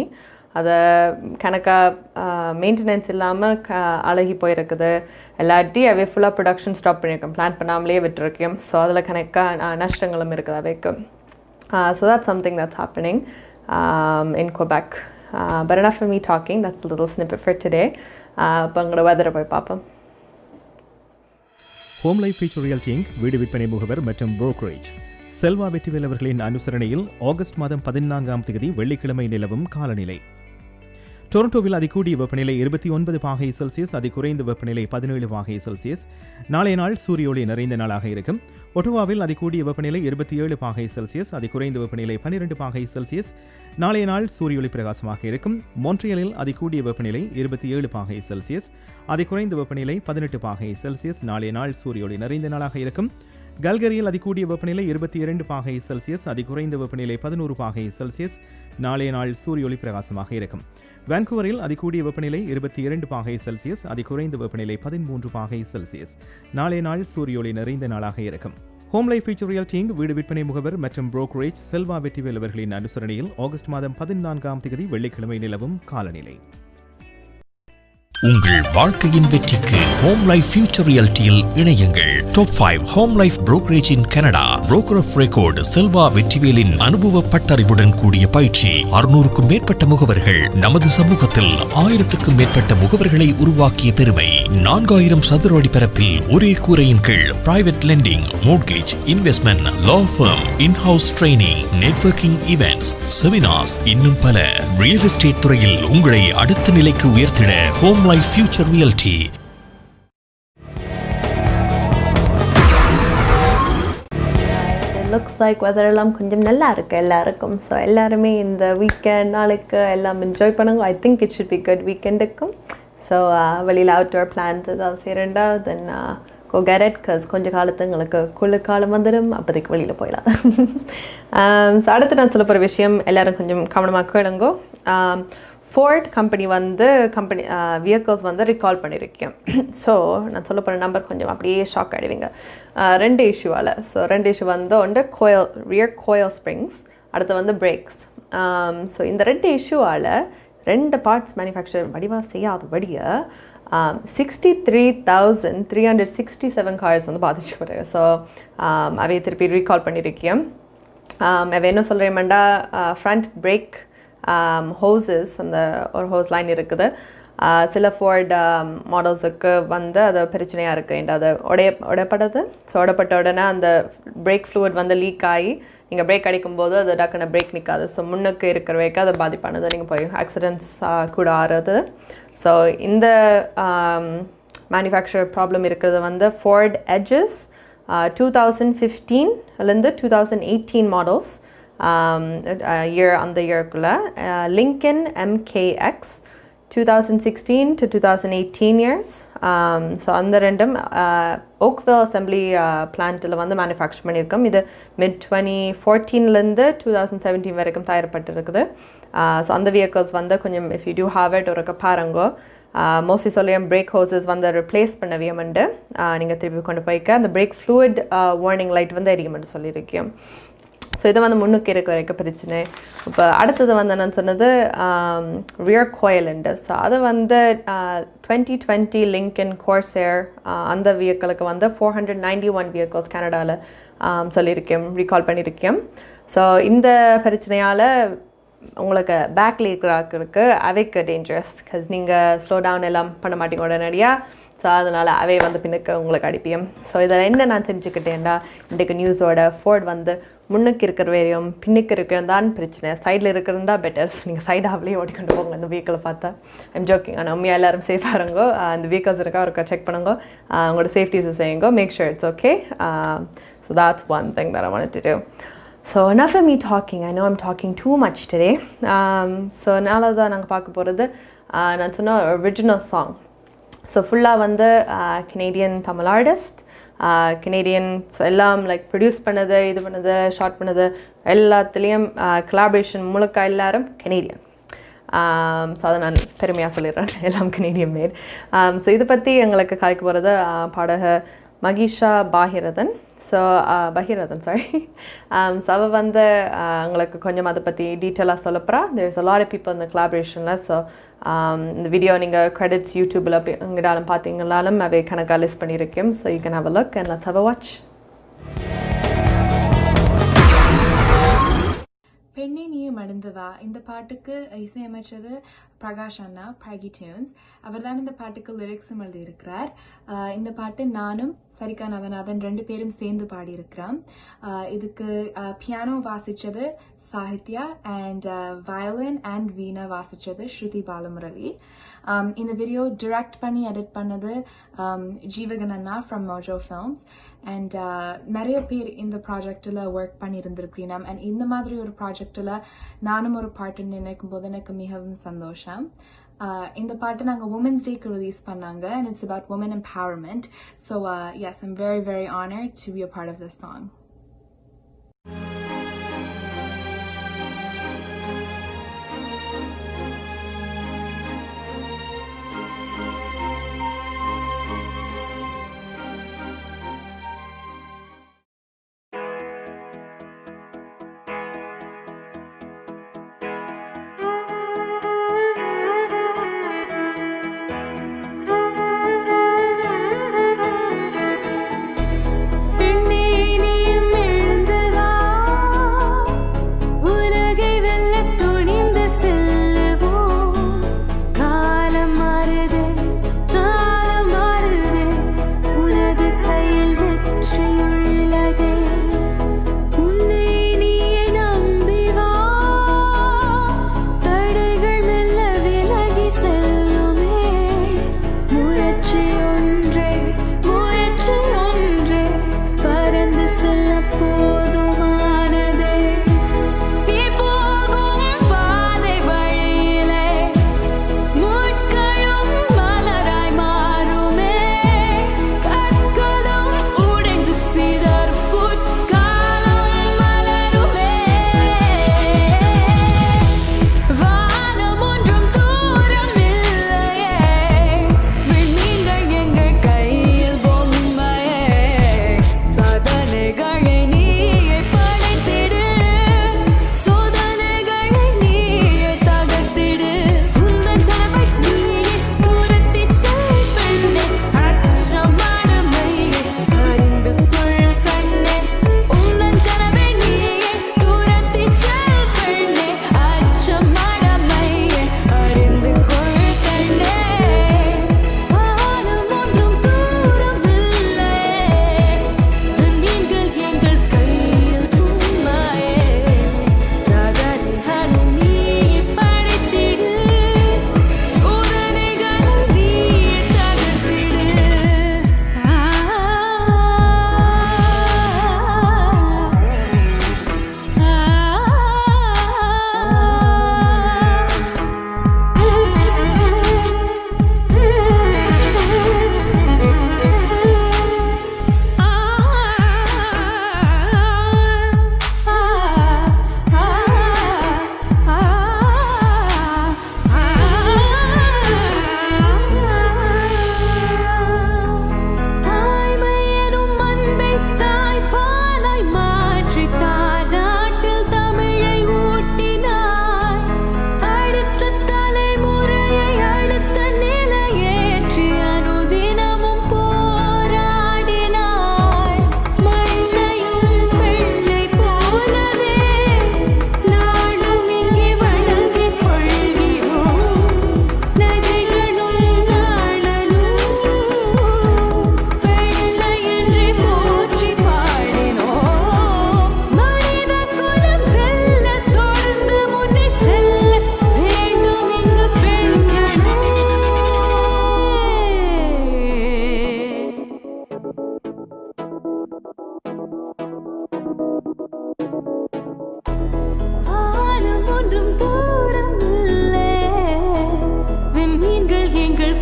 அதை கணக்கா மெயின்டெனன்ஸ் இல்லாமல் அழகி போயிருக்குது. இல்லாட்டி அவை ஃபுல்லாக ப்ரொடக்ஷன் ஸ்டாப் பண்ணியிருக்கோம், பிளான் பண்ணாமலே விட்டுருக்கோம். ஸோ அதில் கணக்கா நஷ்டங்களும் இருக்குது அவைக்கு. So that's something that's happening in Quebec. But enough of me talking. That's a little snippet for today. இப்போ எங்களோட வெதரை போய் பார்ப்போம். Home life future Realty Inc வீடு விற்பனை முகவர் மற்றும் புரோக்கரேஜ் செல்வா வெற்றிவேல் அவர்களின் அனுசரணையில் ஆகஸ்ட் மாதம் 14ஆம் தேதி வெள்ளிக்கிழமை நிலவும் காலநிலை. டொரண்டோவில் அதிகூடிய வெப்பநிலை 29 பாகை செல்சியஸ், அதிகுறைந்த வெப்பநிலை 17 பாகை செல்சியஸ். நாளைய நாள் சூரிய ஒளி நிறைந்த நாளாக இருக்கும். ஒட்டோவாவில் அதிகூடிய வெப்பநிலை 27 பாகை செல்சியஸ், அதிகுறைந்த வெப்பநிலை 12 பாகை செல்சியஸ். நாளைய நாள் சூரிய ஒளி பிரகாசமாக இருக்கும். மொன்ட்ரியலில் அதிகூடிய வெப்பநிலை 27 பாகை செல்சியஸ், அதிகுறைந்த வெப்பநிலை 18 பாகை செல்சியஸ். நாளைய நாள் சூரிய ஒளி நிறைந்த நாளாக இருக்கும். கல்கரியில் அதிகூடிய வெப்பநிலை 22 பாகை செல்சியஸ், அதிகுறைந்த வெப்பநிலை 11 பாகை செல்சியஸ். நாளைய நாள் சூரிய ஒளி பிரகாசமாக இருக்கும். வான்கூவரில் அதிகூடிய வெப்பநிலை 22 பாகை செல்சியஸ், அதிகுறைந்த வெப்பநிலை 13 பாகை செல்சியஸ். நாளைய நாள் சூரிய ஒளி நிறைந்த நாளாக இருக்கும். Home life future Realty Inc வீடு விற்பனை முகவர் மற்றும் புரோக்கரேஜ் செல்வா வெற்றிவேல் அவர்களின் அனுசரணையில் ஆகஸ்ட் மாதம் 14ஆம் தேதி வெள்ளிக்கிழமை நிலவும் காலநிலை. உங்கள் வாழ்க்கையின் வெற்றிக்கு ஹோம் லைஃப் ஃபியூச்சர் ரியல்டியில் இணையுங்கள். Top 5 home life brokerage in Canada. Broker of record Selva வெற்றிவேலின் அனுபவ பட்டறிவுடன் கூடிய பயிற்சி. 600க்கும் மேற்பட்ட முகவர்கள் நமது சமூகத்தில் 1000க்கும் மேற்பட்ட முகவர்களை உருவாக்கிய பெருமை. 4000 சதுர அடி பரப்பில் ஒரே கூரையின் கீழ் private lending, mortgage, investment, law firm, in house training, networking events, seminars, இன்னும் பல. ரியல் எஸ்டேட் துறையில் உங்களை அடுத்த நிலைக்கு உயர்த்திட home life future realty. Looks like weather எல்லாம் கொஞ்சம் நல்லா இருக்குது எல்லாருக்கும். ஸோ எல்லாருமே இந்த வீக்கெண்ட் நாளைக்கு எல்லாம் என்ஜாய் பண்ணுங்க. I think it should be good வீக்கெண்டுக்கும். ஸோ வெளியில் அவுட்டோர் பிளான்ஸ் ஏதாவது செய்கிறேன்டா then go get it. Because கொஞ்சம் காலத்து எங்களுக்கு குளிர்காலம் வந்துடும், அப்போதைக்கு வெளியில் போயிடலாம். ஸோ அடுத்து நான் சொல்ல போகிற விஷயம் எல்லோரும் கொஞ்சம் கவனமாக கேளுங்கோ. ஃபோர்ட் கம்பெனி வியக்கல்ஸ் ரீகால் பண்ணியிருக்கேன். ஸோ நான் சொல்ல போகிற நம்பர் கொஞ்சம் அப்படியே ஷாக் ஆகிடுவீங்க. 2 இஷ்யூவால். ஸோ 2 இஷ்யூ ஒன்று ரியர் கோயில் ஸ்ப்ரிங்ஸ், அடுத்து பிரேக்ஸ். ஸோ இந்த 2 இஷ்யூவால் 2 பார்ட்ஸ் மேனுஃபேக்சர் வடிவாக செய்யாதபடிய 63,367 கார்ஸ் பாதிச்சு போகிறாங்க. ஸோ அவை திருப்பி ரீகால் பண்ணியிருக்கேன். அவை என்ன சொல்கிறேன்டா, ஃப்ரண்ட் பிரேக் ஹோசஸ் அந்த ஒரு ஹோஸ் லைன் இருக்குது. சில ஃபோர்ட் மாடல்ஸுக்கு அது பிரச்சனையாக இருக்குது. அது உடையப்படுது. ஸோ உடைப்பட்ட உடனே அந்த பிரேக் ஃப்ளூயிட் லீக் ஆகி நீங்கள் பிரேக் அடிக்கும்போது அது டக்குன்னு பிரேக் நிற்காது. ஸோ முன்னுக்கு இருக்கிறவைக்கு அது பாதிப்பானது. நீங்கள் போய் ஆக்சிடென்ட்ஸ் கூட ஆறுது. ஸோ இந்த மேனுஃபேக்சர் ப்ராப்ளம் இருக்கிறது ஃபோர்ட் எட்ஜஸ் 2015லேருந்து 2018 மாடல்ஸ் அந்த இயர்க்குள்ளே. Lincoln MKX 2016 to 2018 years. So அந்த 2ம் ஓக்வில் அசம்பிளி பிளான்ட்டில் மேனுஃபேக்சர் பண்ணியிருக்கோம். இது mid-2014லேருந்து 2017 வரைக்கும் தயாரிப்பட்டிருக்குது. ஸோ அந்த வெஹிக்கல்ஸ் கொஞ்சம் if you do have it ஒரு பாருங்கோ. மோஸ்ட்லி சொல்லியும் பிரேக் ஹோசஸ் ரிப்ளேஸ் பண்ண வியமெண்டு நீங்கள் திருப்பி கொண்டு போய்க்க. அந்த பிரேக் ஃப்ளூயிட் வார்னிங் லைட் எரியுமெண்டு சொல்லியிருக்கேன். ஸோ இதை முன்னுக்கு இருக்க வரைக்கும் பிரச்சனை. இப்போ அடுத்தது நான் சொன்னது ரியர் கோயிலுண்டு. ஸோ அதை 2020 லிங்கன் கோர்சேர் அந்த வெஹிக்கிளுக்கு 491 வெஹிக்கிள்ஸ் கனடாவில் சொல்லியிருக்கேன், ரீகால் பண்ணியிருக்கேன். ஸோ இந்த பிரச்சனையால் உங்களுக்கு பேக்கில் இருக்கிறாக்களுக்கு அவைக்கு டேஞ்சரஸ். பிகாஸ் நீங்கள் ஸ்லோ டவுன் எல்லாம் பண்ண மாட்டீங்க உடனடியாக. ஸோ அதனால் அவை பின்னுக்கு உங்களுக்கு அடிப்பியும். ஸோ இதில் என்ன நான் தெரிஞ்சுக்கிட்டேன்டா, இன்றைக்கு நியூஸோட ஃபோர்ட் முன்னுக்கு இருக்கிற வரையும் பின்னுக்கு இருக்கிறது தான் பிரச்சனை. சைடில் இருக்கிறதா பெட்டர். ஸோ நீங்கள் சைடாகவே ஓடிக்கொண்டு போங்க அந்த வெஹிக்கிளை பார்த்தா. I'm joking. ஆனால் உண்மையாக எல்லோரும் சேஃபாக இருங்கோ. அந்த வெஹிக்கல்ஸ் இருக்கா ஒருக்கா செக் பண்ணுங்க. உங்களோட சேஃப்டிஸை செய்யுங்க. Make sure it's okay. So that's one thing that I wanted to do. So enough of me talking. I know I'm talking too much today. So நாலாவதாக நாங்கள் பார்க்க போகிறது நான் சொன்ன ஒரிஜினல் சாங். ஸோ ஃபுல்லாக வந்து கெனேடியன் தமிழ் ஆர்டிஸ்ட், கெனேடியன்ஸ் எல்லாம் like produce பண்ணது, இது பண்ணது, ஷார்ட் பண்ணது எல்லாத்துலேயும் கொலாபரேஷன் முழுக்க எல்லாரும் கெனேடியன். ஸோ அதை நான் பெருமையாக சொல்லிடுறேன், எல்லாம் கெனேடியன் மேட். ஸோ இதை பற்றி எங்களுக்கு கதைக்கு போகிறது பாடகர் Mahisha Bageerathan. So sorry. So அவள் வந்து எங்களுக்கு கொஞ்சம் அதை பற்றி டீட்டெயிலாக சொல்லப்போறா. There's a lot of people in the collaborationல. ஸோ இந்த வீடியோ நீங்கள் கிரெடிட்ஸ் யூடியூப்பில் அப்படி எங்கிட்டாலும் பார்த்தீங்கன்னாலும் அவை கணக்காக லிஸ்ட் பண்ணியிருக்கேன். So you can have a look and let's have a watch. பெண்ணே நீயே மடந்து வா இந்த பாட்டுக்கு இசையமைச்சது பிரகாஷ் அண்ணா, பிராகி டியூன்ஸ். அவர் தான் இந்த பாட்டுக்கு லிரிக்ஸும் எழுதியிருக்கிறார். இந்த பாட்டு நானும் சரிகா நவநாதன் 2 பேரும் சேர்ந்து பாடியிருக்கிறோம். இதுக்கு பியானோ வாசிச்சது Sahithya and violin and veena வாசிச்சது ஸ்ருதி பாலமுரளி. இந்த வீடியோ டிரெக்ட் பண்ணி எடிட் பண்ணது ஜீவகன் அண்ணா ஃப்ரம் மோஜோ ஃபில்ம்ஸ். அண்ட் நிறைய பேர் இந்த ப்ராஜெக்டில் ஒர்க் பண்ணியிருந்திருக்கிறீங்க. அண்ட் இந்த மாதிரி ஒரு ப்ராஜெக்டில் நானும் ஒரு பாட்டுன்னு நினைக்கும் போது எனக்கு மிகவும் சந்தோஷம். இந்த பாட்டு நாங்கள் உமன்ஸ் டேக்கு ரிலீஸ் பண்ணாங்க. And it's about women empowerment. So yes, I'm very very honoured to be a part of this song.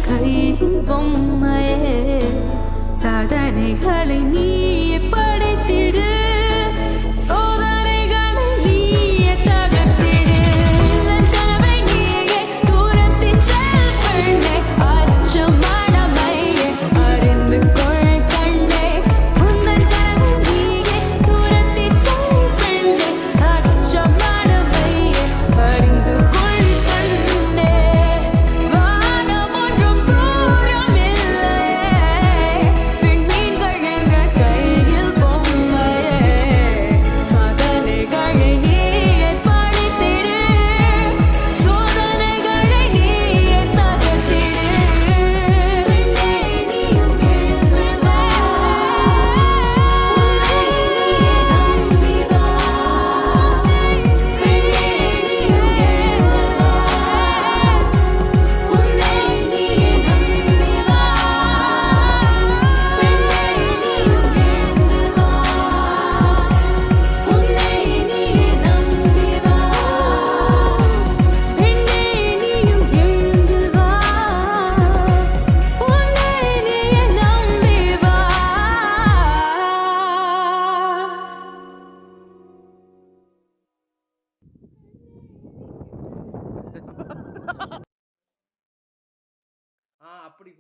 கையில் பொம்மை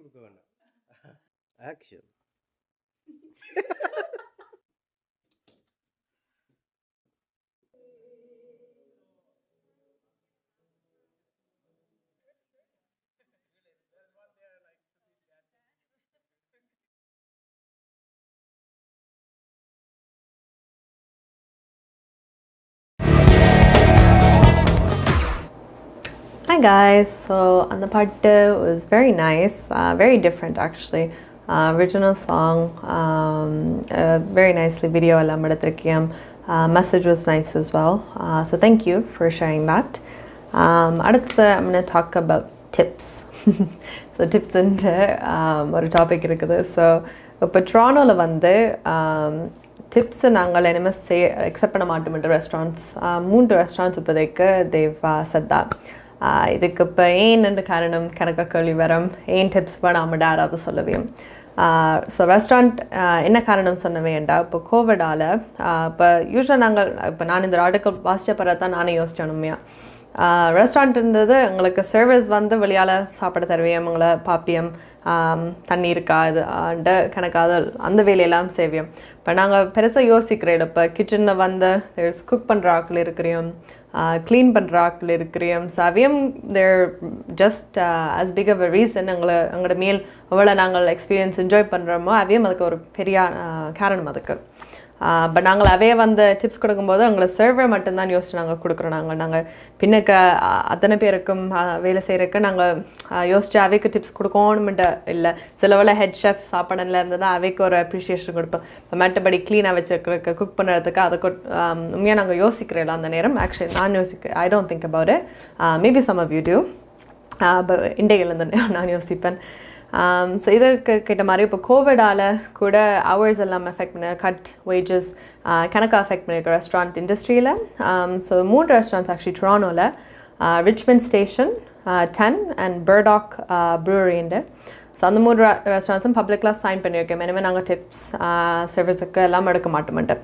கொடுக்க வேண்டாம். Action. Hi guys, so on the part was very nice, very different actually. Original song, very nicely video எல்லாம் எடுத்திருக்கேன். Message was nice as well. So thank you for sharing that. அடுத்து I'm going to talk about tips. So tips ன்ட்டு ஒரு topic இருக்குது. So இப்போ ட்ரானோவில் வந்து tips நாங்கள் இனிமேல் accept பண்ண மாட்டோம் ரெஸ்டாரண்ட்ஸ். 3 ரெஸ்டாரண்ட்ஸ் இப்போதைக்கு தேவ் said that. இதுக்கு இப்போ ஏன்னு காரணம் கணக்காக கேள்வி வரும். ஏன் டிப்ஸ் வேணாமடா யாராவது சொல்லவேன். ஸோ ரெஸ்டாரண்ட் என்ன காரணம் சொன்ன வேண்டாம். இப்போ கோவிடால் இப்போ யூஸ்வலாக நாங்கள் இப்போ நான் இந்த ஆர்டிக்கல் வாசித்த பிறகு தான் நானே யோசித்தேன் உண்மையாக. ரெஸ்டாரண்ட்ன்றது எங்களுக்கு சர்வீஸ் வந்து வெளியால் சாப்பிட தருவியம், எங்களை பாப்பியம், தண்ணி இருக்கா இது கணக்காக அந்த வேலையெல்லாம் செய்வியம். இப்போ நாங்கள் பெருசாக யோசிக்கிறோம். இப்போ கிச்சனில் வந்து குக் பண்ணுற ஆட்கள் இருக்கிறோம், க்ளீன் பண்ணுற ஆட்கள் இருக்கிறோம். ஸோ அவையும் they're just as big of a reason எங்களோட மேல் எவ்வளோ நாங்கள் எக்ஸ்பீரியன்ஸ் என்ஜாய் பண்ணுறோமோ அவையும் அதுக்கு ஒரு பெரிய காரணம் அதுக்கு. பட் நாங்கள் அவையே வந்து டிப்ஸ் கொடுக்கும்போது எங்களை சர்வர் மட்டும்தான் யோசிச்சு நாங்கள் கொடுக்குறோம். நாங்கள் பின்னுக்கு அத்தனை பேருக்கும் வேலை செய்கிறதுக்கு நாங்கள் யோசிச்சு அவைக்கு டிப்ஸ் கொடுக்கணும்ட்டு இல்லை. சில வேளை ஹெட் ஷெஃப் சாப்பாடுல இருந்து தான் அவைக்கு ஒரு அப்ரிஷியேஷன் கொடுப்போம். இப்போ மற்றபடி க்ளீனாக வச்சுக்கிறதுக்கு குக் பண்ணுறதுக்கு அதுக்கு உண்மையாக நாங்கள் யோசிக்கிறோம் அந்த நேரம். ஆக்சுவலி நான் I don't think about it. Maybe some of you do. But இண்டியாவிலேருந்து நான் யோசிப்பேன். ஸோ இதுக்கு கிட்ட மாதிரி இப்போ கோவிடால் கூட ஹவர்ஸ் எல்லாம் எஃபெக்ட் பண்ண கட் வேஜஸ் கணக்காக அஃபெக்ட் பண்ணியிருக்க ரெஸ்டாரண்ட் இண்டஸ்ட்ரியில். ஸோ 3 ரெஸ்டாரண்ட்ஸ் ஆக்சுவலி டொரானோவில் ரிச்மண்ட் ஸ்டேஷன் 10 அண்ட் பர்டாக் ப்ரூவரிண்டு. ஸோ அந்த 3 ரெஸ்டாரண்ட்ஸும் பப்ளிக்லாம் சைன் பண்ணியிருக்கோம். இனிமேல் நாங்கள் டிப்ஸ் சர்வீஸுக்கு எல்லாம் எடுக்க மாட்டோம்ட்டு.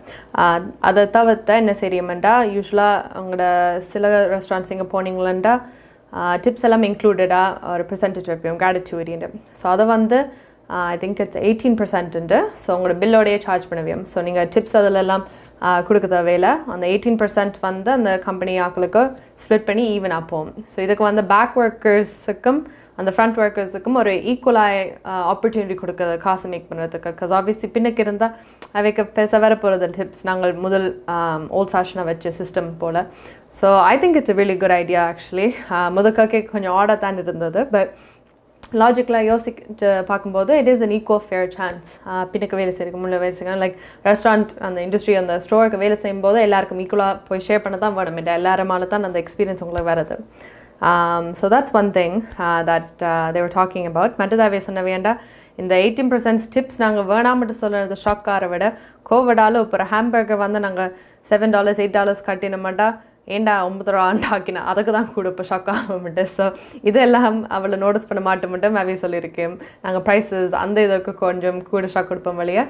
அதை தவிர்த்து என்ன செய்யமெண்டா யூஸ்வலாக அவங்களோட சில ரெஸ்டாரண்ட்ஸ் இங்கே போனீங்களா டிப்ஸ் எல்லாம் இன்க்ளூடடாக ஒரு பெர்சன்டேஜ் வைப்போம் கிராட்டிடியூடின்ட்டு. ஸோ அதை வந்து ஐ திங்க் இட்ஸ் 18%. ஸோ உங்களோட பில்லோடையே சார்ஜ் பண்ணுவோம். ஸோ நீங்கள் டிப்ஸ் அதிலெல்லாம் கொடுக்க தேவையில்லை. அந்த 18% வந்து அந்த கம்பெனி ஆக்களுக்கு ஸ்ப்ளிட் பண்ணி ஈவனாக போகும். ஸோ இதுக்கு வந்து பேக் ஒர்க்கர்ஸுக்கும் அந்த ஃப்ரண்ட் ஒர்க்கர்ஸுக்கும் ஒரு ஈக்குவலாக ஆப்பர்ச்சுனிட்டி கொடுக்குறது காசு மேக் பண்ணுறதுக்கு. பிகாஸ் ஆப்வியஸ்லி பின்னுக்கு இருந்தால் அவைக்கு பெருசாக வர போகிறது டிப்ஸ் நாங்கள் முதல் ஓல்ட் ஃபேஷனாக வச்ச சிஸ்டம் போல். So I think it's a really good idea actually. முதற்கே கொஞ்சம் ஆடாக தான் இருந்தது. பட் லாஜிக்கலாக யோசிச்சு பார்க்கும்போது it is an equal fair chance. பின்னுக்கு வேலை செய்யறதுக்கு முன்னே வேலை செய்யணும். லைக் ரெஸ்டாரண்ட் அந்த இண்டஸ்ட்ரி அந்த ஸ்டோருக்கு வேலை செய்யும்போது எல்லாருக்கும் ஈக்குவலாக போய் ஷேர் பண்ண தான் வேணும். இல்லை எல்லாருமால தான் அந்த எக்ஸ்பீரியன்ஸ் உங்களுக்கு வருது. So that's one thing that they were talking about. மற்றதாவே சொன்ன வேண்டாம். இந்த 18% டிப்ஸ் நாங்கள் வேணாமட்டு சொல்கிறது ஷாக்காரை விட கோவிடால் இப்போ ஒரு ஹாம்பர்கர் வந்து நாங்கள் $7 $8 கட்டினோம்ட்டா ஏண்டா 9 ரூபா ஆக்கினா அதுக்கு தான் கூட இப்போ ஷாக் ஆகமாட்டே. ஸோ இதெல்லாம் அவளை நோட்டீஸ் பண்ண மாட்டோம்ட்டு அவே சொல்லியிருக்கேன். நாங்கள் ப்ரைஸஸ் அந்த இதுக்கு கொஞ்சம் கூட ஷாக் கொடுப்போம் வழியா.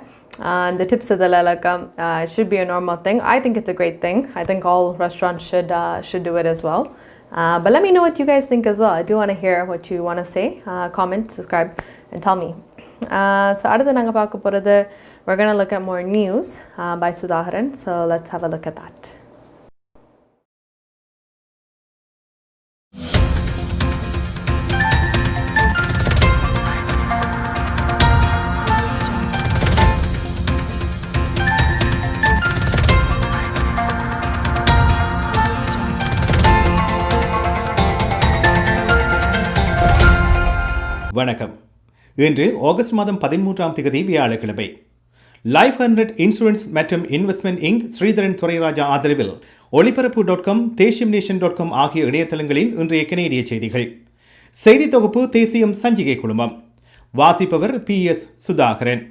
இந்த டிப்ஸ் இதெல்லாம் it should be a normal thing. I think it's a great thing. I think all restaurants should do it as well. But let me know what you guys think as well. I do want to hear what you want to say. Comment, subscribe, and tell me. So அடுத்து நாங்கள் பார்க்க போகிறது we're going to look at more news by Sudharan. So let's have a look at that. வணக்கம். இன்று August மாதம் 13ஆம் தேதி வியாழக்கிழமை. Life 100 insurance மற்றும் இன்வெஸ்ட்மெண்ட் இங்க் ஸ்ரீதரன் துரைராஜா ஆதரவில் ஒளிபரப்பு.com தேசியம்நேஷன்.com ஆகிய இணையதளங்களின் இன்றைய கனேடிய செய்திகள். செய்தி தொகுப்பு தேசியம் சஞ்சிகை குழுமம். வாசிப்பவர் PS சுதாகரன்.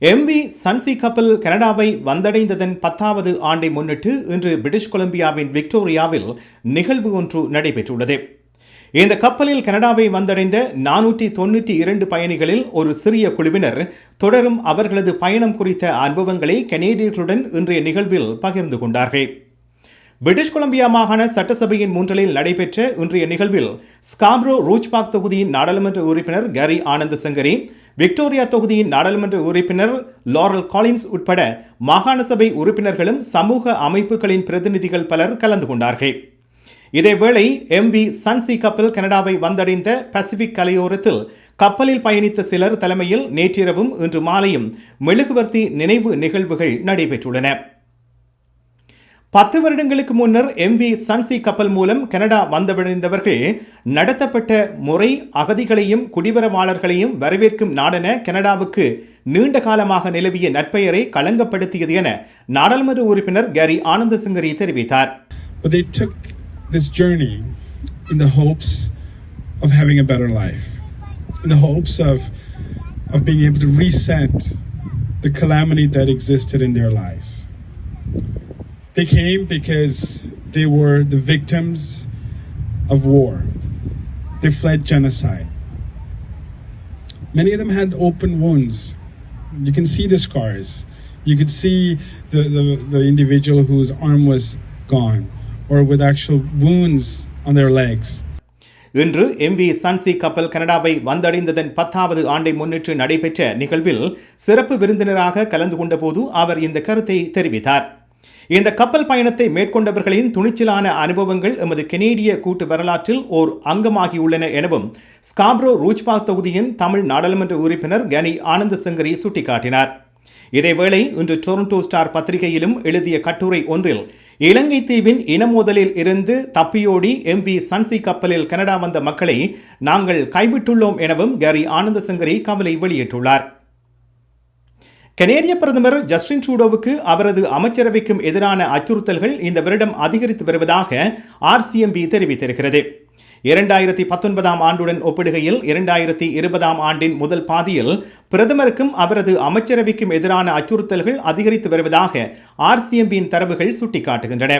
MV சன்சி கப்பல் கனடாவை வந்தடைந்ததன் 10வது ஆண்டை முன்னிட்டு இன்று பிரிட்டிஷ் கொலம்பியாவின் விக்டோரியாவில் நிகழ்வு ஒன்று நடைபெற்றுள்ளது. இந்த கப்பலில் கனடாவை வந்தடைந்த 492 பயணிகளில் ஒரு சிறிய குழுவினர் தொடரும் அவர்களது பயணம் குறித்த அனுபவங்களை கனேடியர்களுடன் இன்றைய நிகழ்வில் பகிர்ந்து கொண்டார்கள். பிரிட்டிஷ் கொலம்பியா மாகாண சட்டசபையின் முன்றலில் நடைபெற்ற இன்றைய நிகழ்வில் ஸ்காப்ரோ ரூச்பாக் தொகுதியின் நாடாளுமன்ற உறுப்பினர் கேரி ஆனந்த சங்கரி, விக்டோரியா தொகுதியின் நாடாளுமன்ற உறுப்பினர் லாரல் காலின்ஸ் உட்பட மாகாண சபை உறுப்பினர்களும் சமூக அமைப்புகளின் பிரதிநிதிகள் பலர் கலந்து கொண்டார்கள். இதேவேளை MV சன்சி கப்பல் கனடாவை வந்தடைந்த பசிபிக் கரையோரத்தில் கப்பலில் பயணித்த சிலர் தலைமையில் நேற்றிரவும் இன்று மாலையும் மெழுகுவர்த்தி நினைவு நிகழ்வுகள் நடைபெற்றுள்ளன. 10 வருடங்களுக்கு முன்னர் MV சன்சி கப்பல் மூலம் கனடா வந்தடைந்தவர்கள் நடத்தப்பட்ட முறை அகதிகளையும் குடிவரவாளர்களையும் வரவேற்கும் நாடென கனடாவுக்கு நீண்ட காலமாக நிலவிய நற்பெயரை களங்கப்படுத்தியது என நாடாளுமன்ற உறுப்பினர் கேரி ஆனந்த சிங்கரி தெரிவித்தார். But they took this journey in the hopes of having a better life, in the hopes of being able to reset the calamity that existed in their lives. They came because they were the victims of war. They fled genocide. Many of them had open wounds. You can see the scars. You could see the individual whose arm was gone or with actual wounds on their legs. இன்று MV சன்சி கப்பல் கனடாவை வந்தடைந்ததன் 10வது ஆண்டை முன்னிட்டு நடைபெற்ற நிகழ்வில் சிறப்பு விருந்தினராக கலந்து கொண்ட போது அவர் இந்த கருத்தை தெரிவித்தார். இந்த கப்பல் பயணத்தை மேற்கொண்டவர்களின் துணிச்சலான அனுபவங்கள் எமது கெனேடிய கூட்டு வரலாற்றில் ஓர் அங்கமாகியுள்ளன எனவும் ஸ்காப்ரோ ரூச்பாக் தொகுதியின் தமிழ் நாடாளுமன்ற உறுப்பினர் கேரி ஆனந்த சங்கரி சுட்டிக்காட்டினார். இதேவேளை இன்று டொரண்டோ ஸ்டார் பத்திரிகையிலும் எழுதிய கட்டுரை ஒன்றில் இலங்கை தீவின் இனமோதலில் இருந்து தப்பியோடி MV சன்சி கப்பலில் கனடா வந்த மக்களை நாங்கள் கைவிட்டுள்ளோம் எனவும் கேரி ஆனந்த சங்கரி கவலை வெளியிட்டுள்ளார். கனேடிய பிரதமர் ஜஸ்டின் ட்ரூடோவுக்கு அவரது அமைச்சரவைக்கும் எதிரான அச்சுறுத்தல்கள் இந்த வருடம் அதிகரித்து வருவதாக RCMP தெரிவித்திருக்கிறது. 2019ஆம் ஆண்டுடன் ஒப்பிடுகையில் 2020ஆம் ஆண்டின் முதல் பாதியில் பிரதமருக்கும் அவரது அமைச்சரவைக்கும் எதிரான அச்சுறுத்தல்கள் அதிகரித்து வருவதாக RCMPயின் தரவுகள் சுட்டிக்காட்டுகின்றன.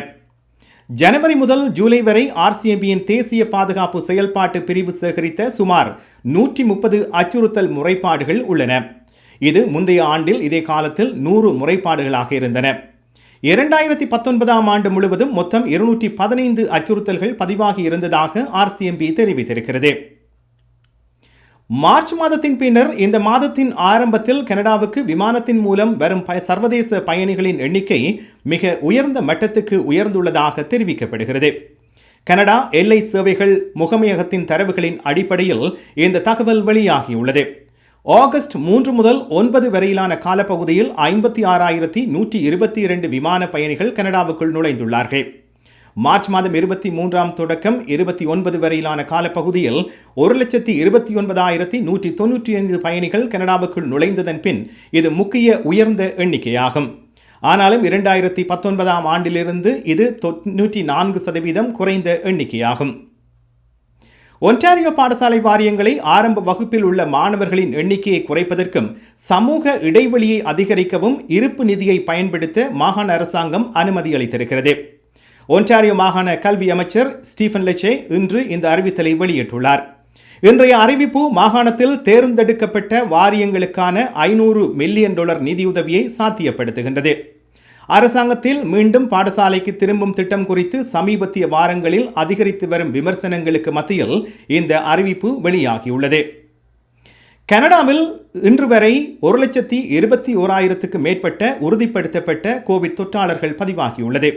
ஜனவரி முதல் ஜூலை வரை RCMPயின் தேசிய பாதுகாப்பு செயல்பாட்டு பிரிவு சேகரித்த சுமார் 130 அச்சுறுத்தல் முறைப்பாடுகள் உள்ளன. இது முந்தைய ஆண்டில் இதே காலத்தில் 100 முறைப்பாடுகளாக இருந்தன. 2019ஆம் ஆண்டு முழுவதும் மொத்தம் 215 அச்சுறுத்தல்கள் பதிவாகி இருந்ததாக RCMP தெரிவித்திருக்கிறது. மார்ச் மாதத்தின் பின்னர் இந்த மாதத்தின் ஆரம்பத்தில் கனடாவுக்கு விமானத்தின் மூலம் வரும் சர்வதேச பயணிகளின் எண்ணிக்கை மிக உயர்ந்த மட்டத்துக்கு உயர்ந்துள்ளதாக தெரிவிக்கப்படுகிறது. கனடா எல்லை சேவைகள் முகமையகத்தின் தரவுகளின் அடிப்படையில் இந்த தகவல் வெளியாகியுள்ளது. ஆகஸ்ட் 3 முதல் 9 வரையிலான காலப்பகுதியில் 56,122 விமான பயணிகள் கனடாவுக்குள் நுழைந்துள்ளார்கள். மார்ச் மாதம் 23ஆம் தொடக்கம் 29 வரையிலான காலப்பகுதியில் 1,29,195 பயணிகள் கனடாவுக்குள் நுழைந்ததன் பின் இது முக்கிய உயர்ந்த எண்ணிக்கையாகும். ஆனாலும் 2019ஆம் ஆண்டிலிருந்து இது 94% குறைந்த எண்ணிக்கையாகும். ஒன்டாரியோ பாடசாலை வாரியங்களை ஆரம்ப வகுப்பில் உள்ள மாணவர்களின் எண்ணிக்கையை குறைப்பதற்கும் சமூக இடைவெளியை அதிகரிக்கவும் இருப்பு நிதியை பயன்படுத்த மாகாண அரசாங்கம் அனுமதி அளித்திருக்கிறது. ஒன்டாரியோ மாகாண கல்வி அமைச்சர் ஸ்டீஃபன் லெச்சே இன்று இந்த அறிவித்தலை வெளியிட்டுள்ளார். இன்றைய அறிவிப்பு மாகாணத்தில் தேர்ந்தெடுக்கப்பட்ட வாரியங்களுக்கான $500 மில்லியன் நிதியுதவியை சாத்தியப்படுத்துகின்றது. அரசாங்கத்தில் மீண்டும் பாடசாலைக்கு திரும்பும் திட்டம் குறித்து சமீபத்திய வாரங்களில் அதிகரித்து வரும் விமர்சனங்களுக்கு மத்தியில் இந்த அறிவிப்பு வெளியாகியுள்ளது. கனடாவில் இன்று வரை 1,21,000க்கு மேற்பட்ட உறுதிப்படுத்தப்பட்ட கோவிட் தொற்றாளர்கள் பதிவாகியுள்ளது.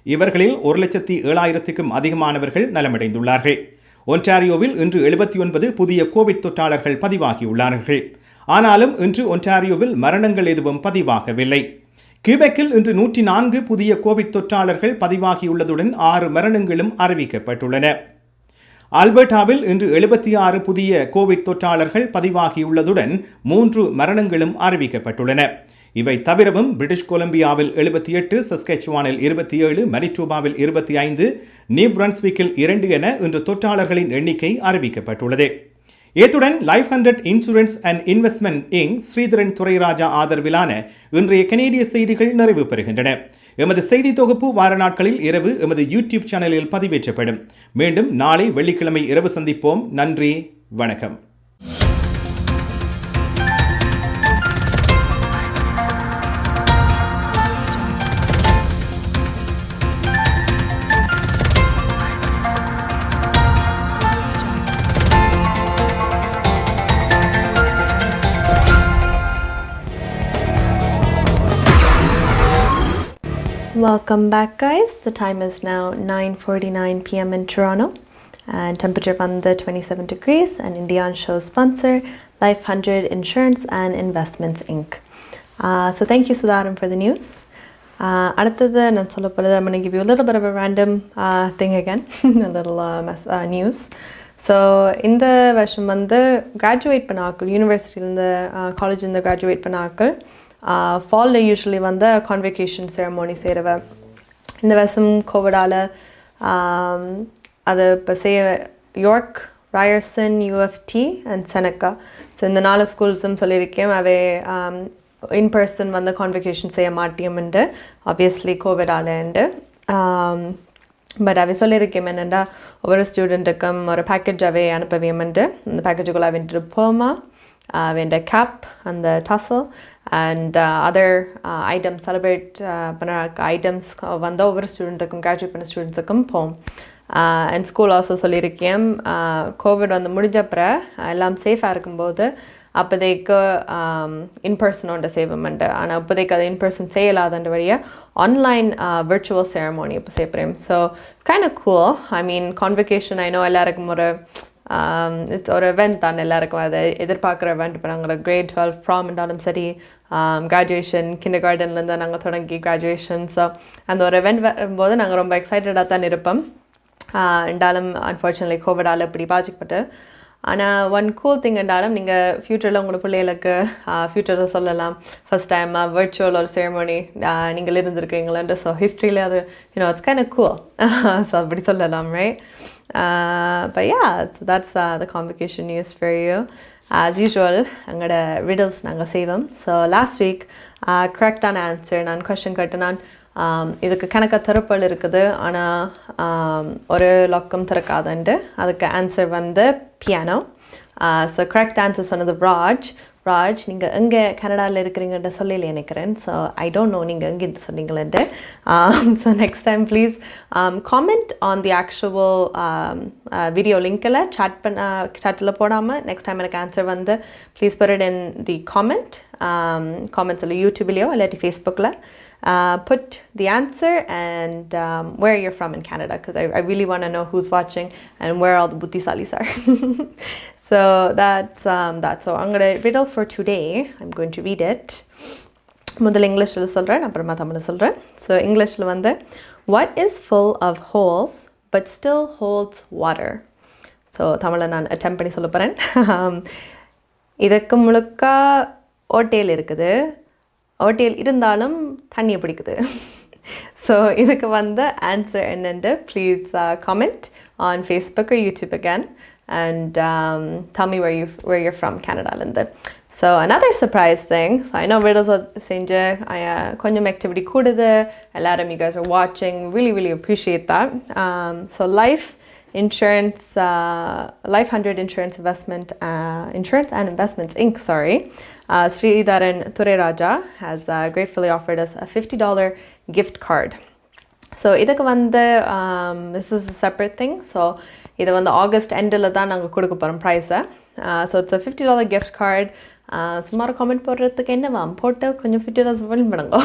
இவர்களில் 1,07,000க்கும் அதிகமானவர்கள் நலமடைந்துள்ளார்கள். ஒன்டாரியோவில் இன்று 79 புதிய கோவிட் தொற்றாளர்கள் பதிவாகியுள்ளார்கள். ஆனாலும் இன்று ஒன்டாரியோவில் மரணங்கள் எதுவும் பதிவாகவில்லை. கியூபெக்கில் இன்று 104 புதிய கோவிட் தொற்றாளர்கள் பதிவாகியுள்ளதுடன் 6 மரணங்களும் அறிவிக்கப்பட்டுள்ளன. ஆல்பர்டாவில் இன்று 76 புதிய கோவிட் தொற்றாளர்கள் பதிவாகியுள்ளதுடன் 3 மரணங்களும் அறிவிக்கப்பட்டுள்ளன. இவை தவிரவும் பிரிட்டிஷ் கொலம்பியாவில் 78, சஸ்கெச்சுவானில் 27, மனிடோபாவில் 25, நியூ பிரன்ஸ்விக்கில் 2 என இன்று தொற்றாளர்களின் எண்ணிக்கை அறிவிக்கப்பட்டுள்ளது. இத்துடன் லைஃப் 100 இன்சூரன்ஸ் அண்ட் இன்வெஸ்ட்மெண்ட் இங் ஸ்ரீதரன் துரைராஜா ஆதரவிலான இன்றைய கனேடிய செய்திகள் நிறைவு பெறுகின்றன. எமது செய்தி தொகுப்பு வார நாட்களில் இரவு எமது யூடியூப் சேனலில் பதிவேற்றப்படும். மீண்டும் நாளை வெள்ளிக்கிழமை இரவு சந்திப்போம். நன்றி, வணக்கம். Welcome back, guys. The time is now 9:49 p.m. in Toronto, and temperature under 27 degrees. And Indian show sponsor Life 100 Insurance and Investments Inc. So thank you, Sudharan, for the news. அடுத்தது நான் சொல்ல போகிறது, I'm going to give you a little bit of a random thing again, a little news. So இந்த வருஷம் வந்து graduate பண்ண ஆக்கள், யூனிவர்சிட்டியிலேருந்து காலேஜ்லேருந்து கிராஜுவேட் பண்ண ஆக்கள் ஃபாலில் யூஸ்வலி வந்து கான்வெகேஷன் செரமோனி சேருவ. இந்த வருஷம் கோவிடால் அது இப்போ யோர்க், ராயர்சன், யூஎஃப்டி அண்ட் செனக்கா, ஸோ இந்த 4 ஸ்கூல்ஸும் சொல்லியிருக்கேன் அவை in person வந்து கான்வெகேஷன் செய்ய மாட்டியம்ண்டு ஆப்வியஸ்லி கோவிடாலண்டு. பட் அவை சொல்லியிருக்கேன் என்னென்னா ஒவ்வொரு ஸ்டூடெண்ட்டுக்கும் ஒரு பேக்கேஜ் அவை அனுப்பவியமெண்டு. அந்த பேக்கேஜுக்குள்ளே அவன் டிப்ளமா, அவன் கேப், அந்த டசல் அண்ட் அதர் ஐட்டம்ஸ் செலிப்ரேட் பண்ண ஐட்டம்ஸ் வந்து ஒவ்வொரு ஸ்டூடெண்ட்டுக்கும், கிராஜுவேட் பண்ண ஸ்டூடெண்ட்ஸுக்கும் போகும். அண்ட் ஸ்கூல் ஆல்சோ சொல்லியிருக்கேன் கோவிட் வந்து முடிஞ்சப்பறம் எல்லாம் சேஃபாக இருக்கும்போது அப்போதைக்கு இன்பர்சனோட செய்வோம்ண்டு. ஆனால் இப்போதைக்கு அது இன்பர்சன் செய்யலாதன்ற வழியாக ஆன்லைன் விர்ச்சுவல் செரமோனி இப்போ செய்யப்படுறேன். So it's kind of cool. I mean convocation I know எல்லாருக்கும் இட்ஸ் ஒரு event தான், எல்லாருக்கும் அதை எதிர்பார்க்குற event. இப்போ நாங்கள் grade 12 ப்ராம் இருந்தாலும் சரி, கிராஜுவேஷன் கிண்டர் கார்டன்லேருந்து நாங்கள் தொடங்கி கிராஜுவேஷன், ஸோ அந்த ஒரு event வரும்போது நாங்கள் ரொம்ப எக்ஸைட்டடாக தான் இருப்போம். இருந்தாலும் அன்ஃபார்ச்சுனேட்லி கோவிடால் இப்படி பாதிக்கப்பட்டு. ஆனால் ஒன் கூல் திங் என்றாலும் நீங்கள் ஃப்யூச்சரில் உங்களோட பிள்ளைகளுக்கு ஃப்யூச்சரில் சொல்லலாம் ஃபஸ்ட் டைம் விர்ச்சுவல் ஒரு செரமோனி நீங்கள் இருந்திருக்கீங்களேன்ட்டு. ஸோ ஹிஸ்ட்ரியில் அது it's kind of cool, so அப்படி சொல்லலாம், right? But yeah, so that's the convocation news for you. As usual, எங்களோட riddles நாங்கள் செய்வோம். So last week கரெக்டான ஆன்சர் நான் கொஸ்டின் கேட்டேன். இதுக்கு கணக்க திறப்பல் இருக்குது, ஆனால் ஒரு லொக்கம் திறக்காதுண்டு. அதுக்கு ஆன்சர் வந்து பியானோ. ஸோ கரெக்ட் ஆன்சர் சொன்னது ராஜ். நீங்கள் எங்கே கனடாவில் இருக்கிறீங்கன்ற சொல்லல நினைக்கிறேன். ஸோ ஐ டோன்ட் நோ நீங்கள் எங்கே இது சொன்னீங்களேன்ட்டு. So next time please comment on the actual video லிங்கில் சாட்டில் போடாமல் நெக்ஸ்ட் டைம் எனக்கு ஆன்சர் வந்து please put it in the comments யூடியூப்லேயோ இல்லாட்டி ஃபேஸ்புக்கில். Put the answer and where you're from in Canada, because I really want to know who's watching and where all the Buddhisalis are. So that's that. So I'm going to riddle for today. I'm going to read it. முதல்ல இங்கிலீஷில் சொல்கிறேன், அப்புறமா தமிழில் சொல்கிறேன். So இங்கிலீஷில் வந்து what is full of holes but still holds water? So தமிழில் நான் attempt பண்ணி சொல்ல போகிறேன். இதுக்கு முழுக்க ஓட்டையில் இருக்குது, ஓட்டையில் இருந்தாலும் தண்ணியை பிடிக்குது. ஸோ இதுக்கு வந்து ஆன்சர் என்னென்று please comment on Facebook or YouTube again and tell me where you're from Canadaலேருந்து. So another surprise thing, so I know riddles செஞ்சு கொஞ்சம் activity கூடுது, எல்லாரும் you guys are watching, really appreciate that. So Life 100 Insurance and Investments Inc. Sridharan Tureraja has gratefully offered us a $50 gift card. So இதுக்கு வந்து this is a separate thing. So இது வந்து August எண்டில் தான் நாங்கள் கொடுக்க போகிறோம் ப்ரைஸை. So it's a $50 gift card. சுமார் கமெண்ட் போடுறதுக்கு என்னவா போட்டு கொஞ்சம் $50 வின் பண்ணுங்க.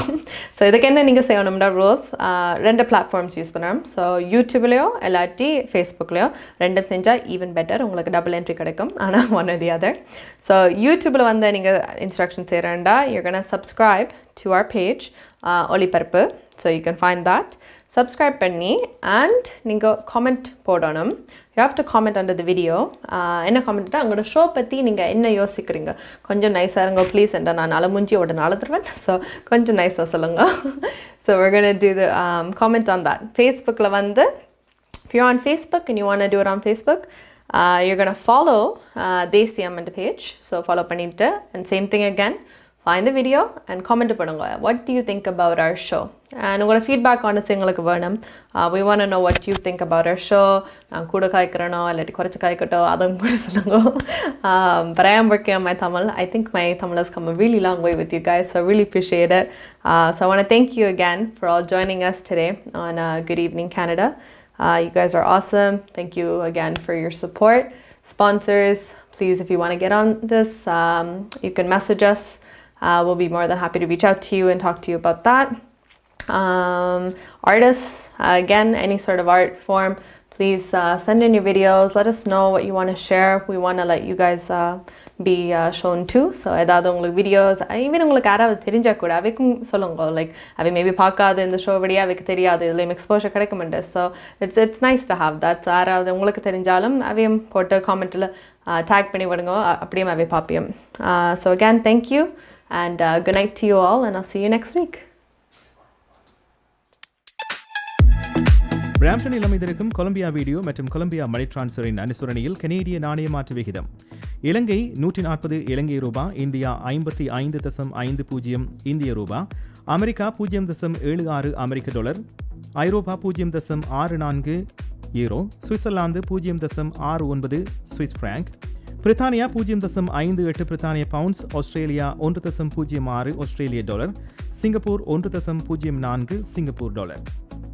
ஸோ இதுக்கு என்ன நீங்கள் செய்யணும்னா ரோஸ் 2 பிளாட்ஃபார்ம்ஸ் யூஸ் பண்ணுறோம். ஸோ யூடியூப்லேயோ இல்லாட்டி ஃபேஸ்புக்லேயோ ரெண்டும் செஞ்சால் ஈவன் பெட்டர், உங்களுக்கு டபுள் என்ட்ரி கிடைக்கும். ஆனால் one or the other. So யூடியூப்பில் வந்து நீங்கள் இன்ஸ்ட்ரக்ஷன் செய்கிறேன்டா you're gonna subscribe to our page ஒளிபரப்பு. So you can find that. Subscribe பண்ணி and நீங்கள் comment போடணும். You have to comment under the video. என்ன கமெண்ட்னா உங்களோட ஷோ பற்றி நீங்கள் என்ன யோசிக்கிறீங்க, கொஞ்சம் நைஸாக இருங்க ப்ளீஸ். என்ற நான் அலமுஞ்சியோட நாளத்துருவேன். ஸோ கொஞ்சம் நைஸாக சொல்லுங்கள். So we're going to do the comment on that. Facebookல வந்து if you're on Facebook and you want to do it on Facebook, you're going to follow தேசியம் and page. So follow பண்ணிட்டு and same thing again. Find the video and comment பண்ணுங்க. What do you think about our show? And உங்களோட feedback honestly எங்களுக்கு வேணும். We want to know what you think about our show. நான் கூட காய்க்கிறனோ இல்லாட்டி குறைச்சி காய்க்கட்டோ அதுவும் கூட சொல்லுங்க. But I am working on my Tamil. I think my Tamil has come a really long way with you guys, so I really appreciate it. So I want to thank you again for all joining us today on Good Evening Canada. You guys are awesome. Thank you again for your support. Sponsors, please, if you want to get on this, you can message us. We'll be more than happy to reach out to you and talk to you about that. Artists, again, any sort of art form, please send in your videos. Let us know what you want to share. We want to let you guys be shown too. So ஏதாவது உங்களுக்கு videos even உங்களுக்கு யாராவது தெரிஞ்சா கூட அவைக்கும் சொல்லுங்க. Like அவை maybe பார்க்காது இந்த ஷோ வழியாக அவைக்கு தெரியாது, இதுலேயும் எக்ஸ்போஷர் கிடைக்குமெண்டு. So it's nice to have that. So யாராவது உங்களுக்கு தெரிஞ்சாலும் அவையும் போட்டு காமெண்ட்டில் டேக் பண்ணி விடுங்க, அப்படியே அவை பார்ப்பியும். So again thank you and good night to you all and I'll see you next week. பிராம்ப்டனில் அமைந்திருக்கும் கொலம்பியா வீடியோ மற்றும் கொலம்பியா மணி டிரான்ஸ்ஃபரின் அனுசரணையில் கனேடிய நாணய மாற்று விகிதம் இலங்கை 140 இலங்கை ரூபா, இந்தியா 55.50 இந்திய ரூபா, அமெரிக்கா 0.76 அமெரிக்க டாலர், ஐரோப்பா 0.64 யூரோ, சுவிட்சர்லாந்து 0.69 சுவிஸ் பிராங்க், பிரித்தானியா 0.58 பிரித்தானிய பவுண்ட்ஸ், ஆஸ்திரேலியா 1.06 ஆஸ்திரேலிய டாலர், சிங்கப்பூர் 1.04 சிங்கப்பூர் டாலர்.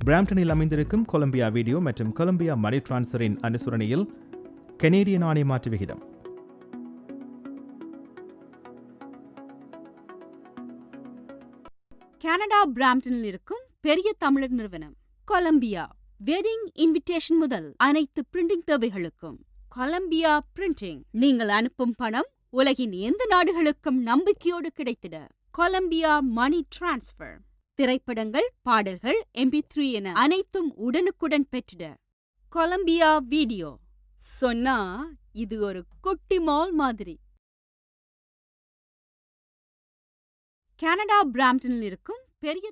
பிராம்ப்டனில் அமைந்திருக்கும் கொலம்பியா வீடியோ மற்றும் கொலம்பியா மணி டிரான்ஸ்ஃபரின் அனுசரணையில் கனேடிய நாணய மாற்று விகிதம். கனடா பிராம்ப்டனில் இருக்கும் பெரிய தமிழர் நிறுவனம் கொலம்பியா. வெட்டிங் இன்விடேஷன் முதல் அனைத்து பிரிண்டிங் தேவைகளுக்கும் கொலம்பியா பிரிண்டிங். நீங்கள் அனுப்பும் பணம் உலகின் எந்த நாடுகளுக்கும் நம்பிக்கையோடு கிடைத்திட கொலம்பியா மணி டிரான்ஸ்ஃபர். திரைப்படங்கள், பாடல்கள், MP3 என அனைத்தும் உடனுக்குடன் பெற்றிட கொலம்பியா வீடியோ. சொன்னா இது ஒரு குட்டி மால் மாதிரி. கனடா பிராம்ப்டனில் இருக்கும் பெரிய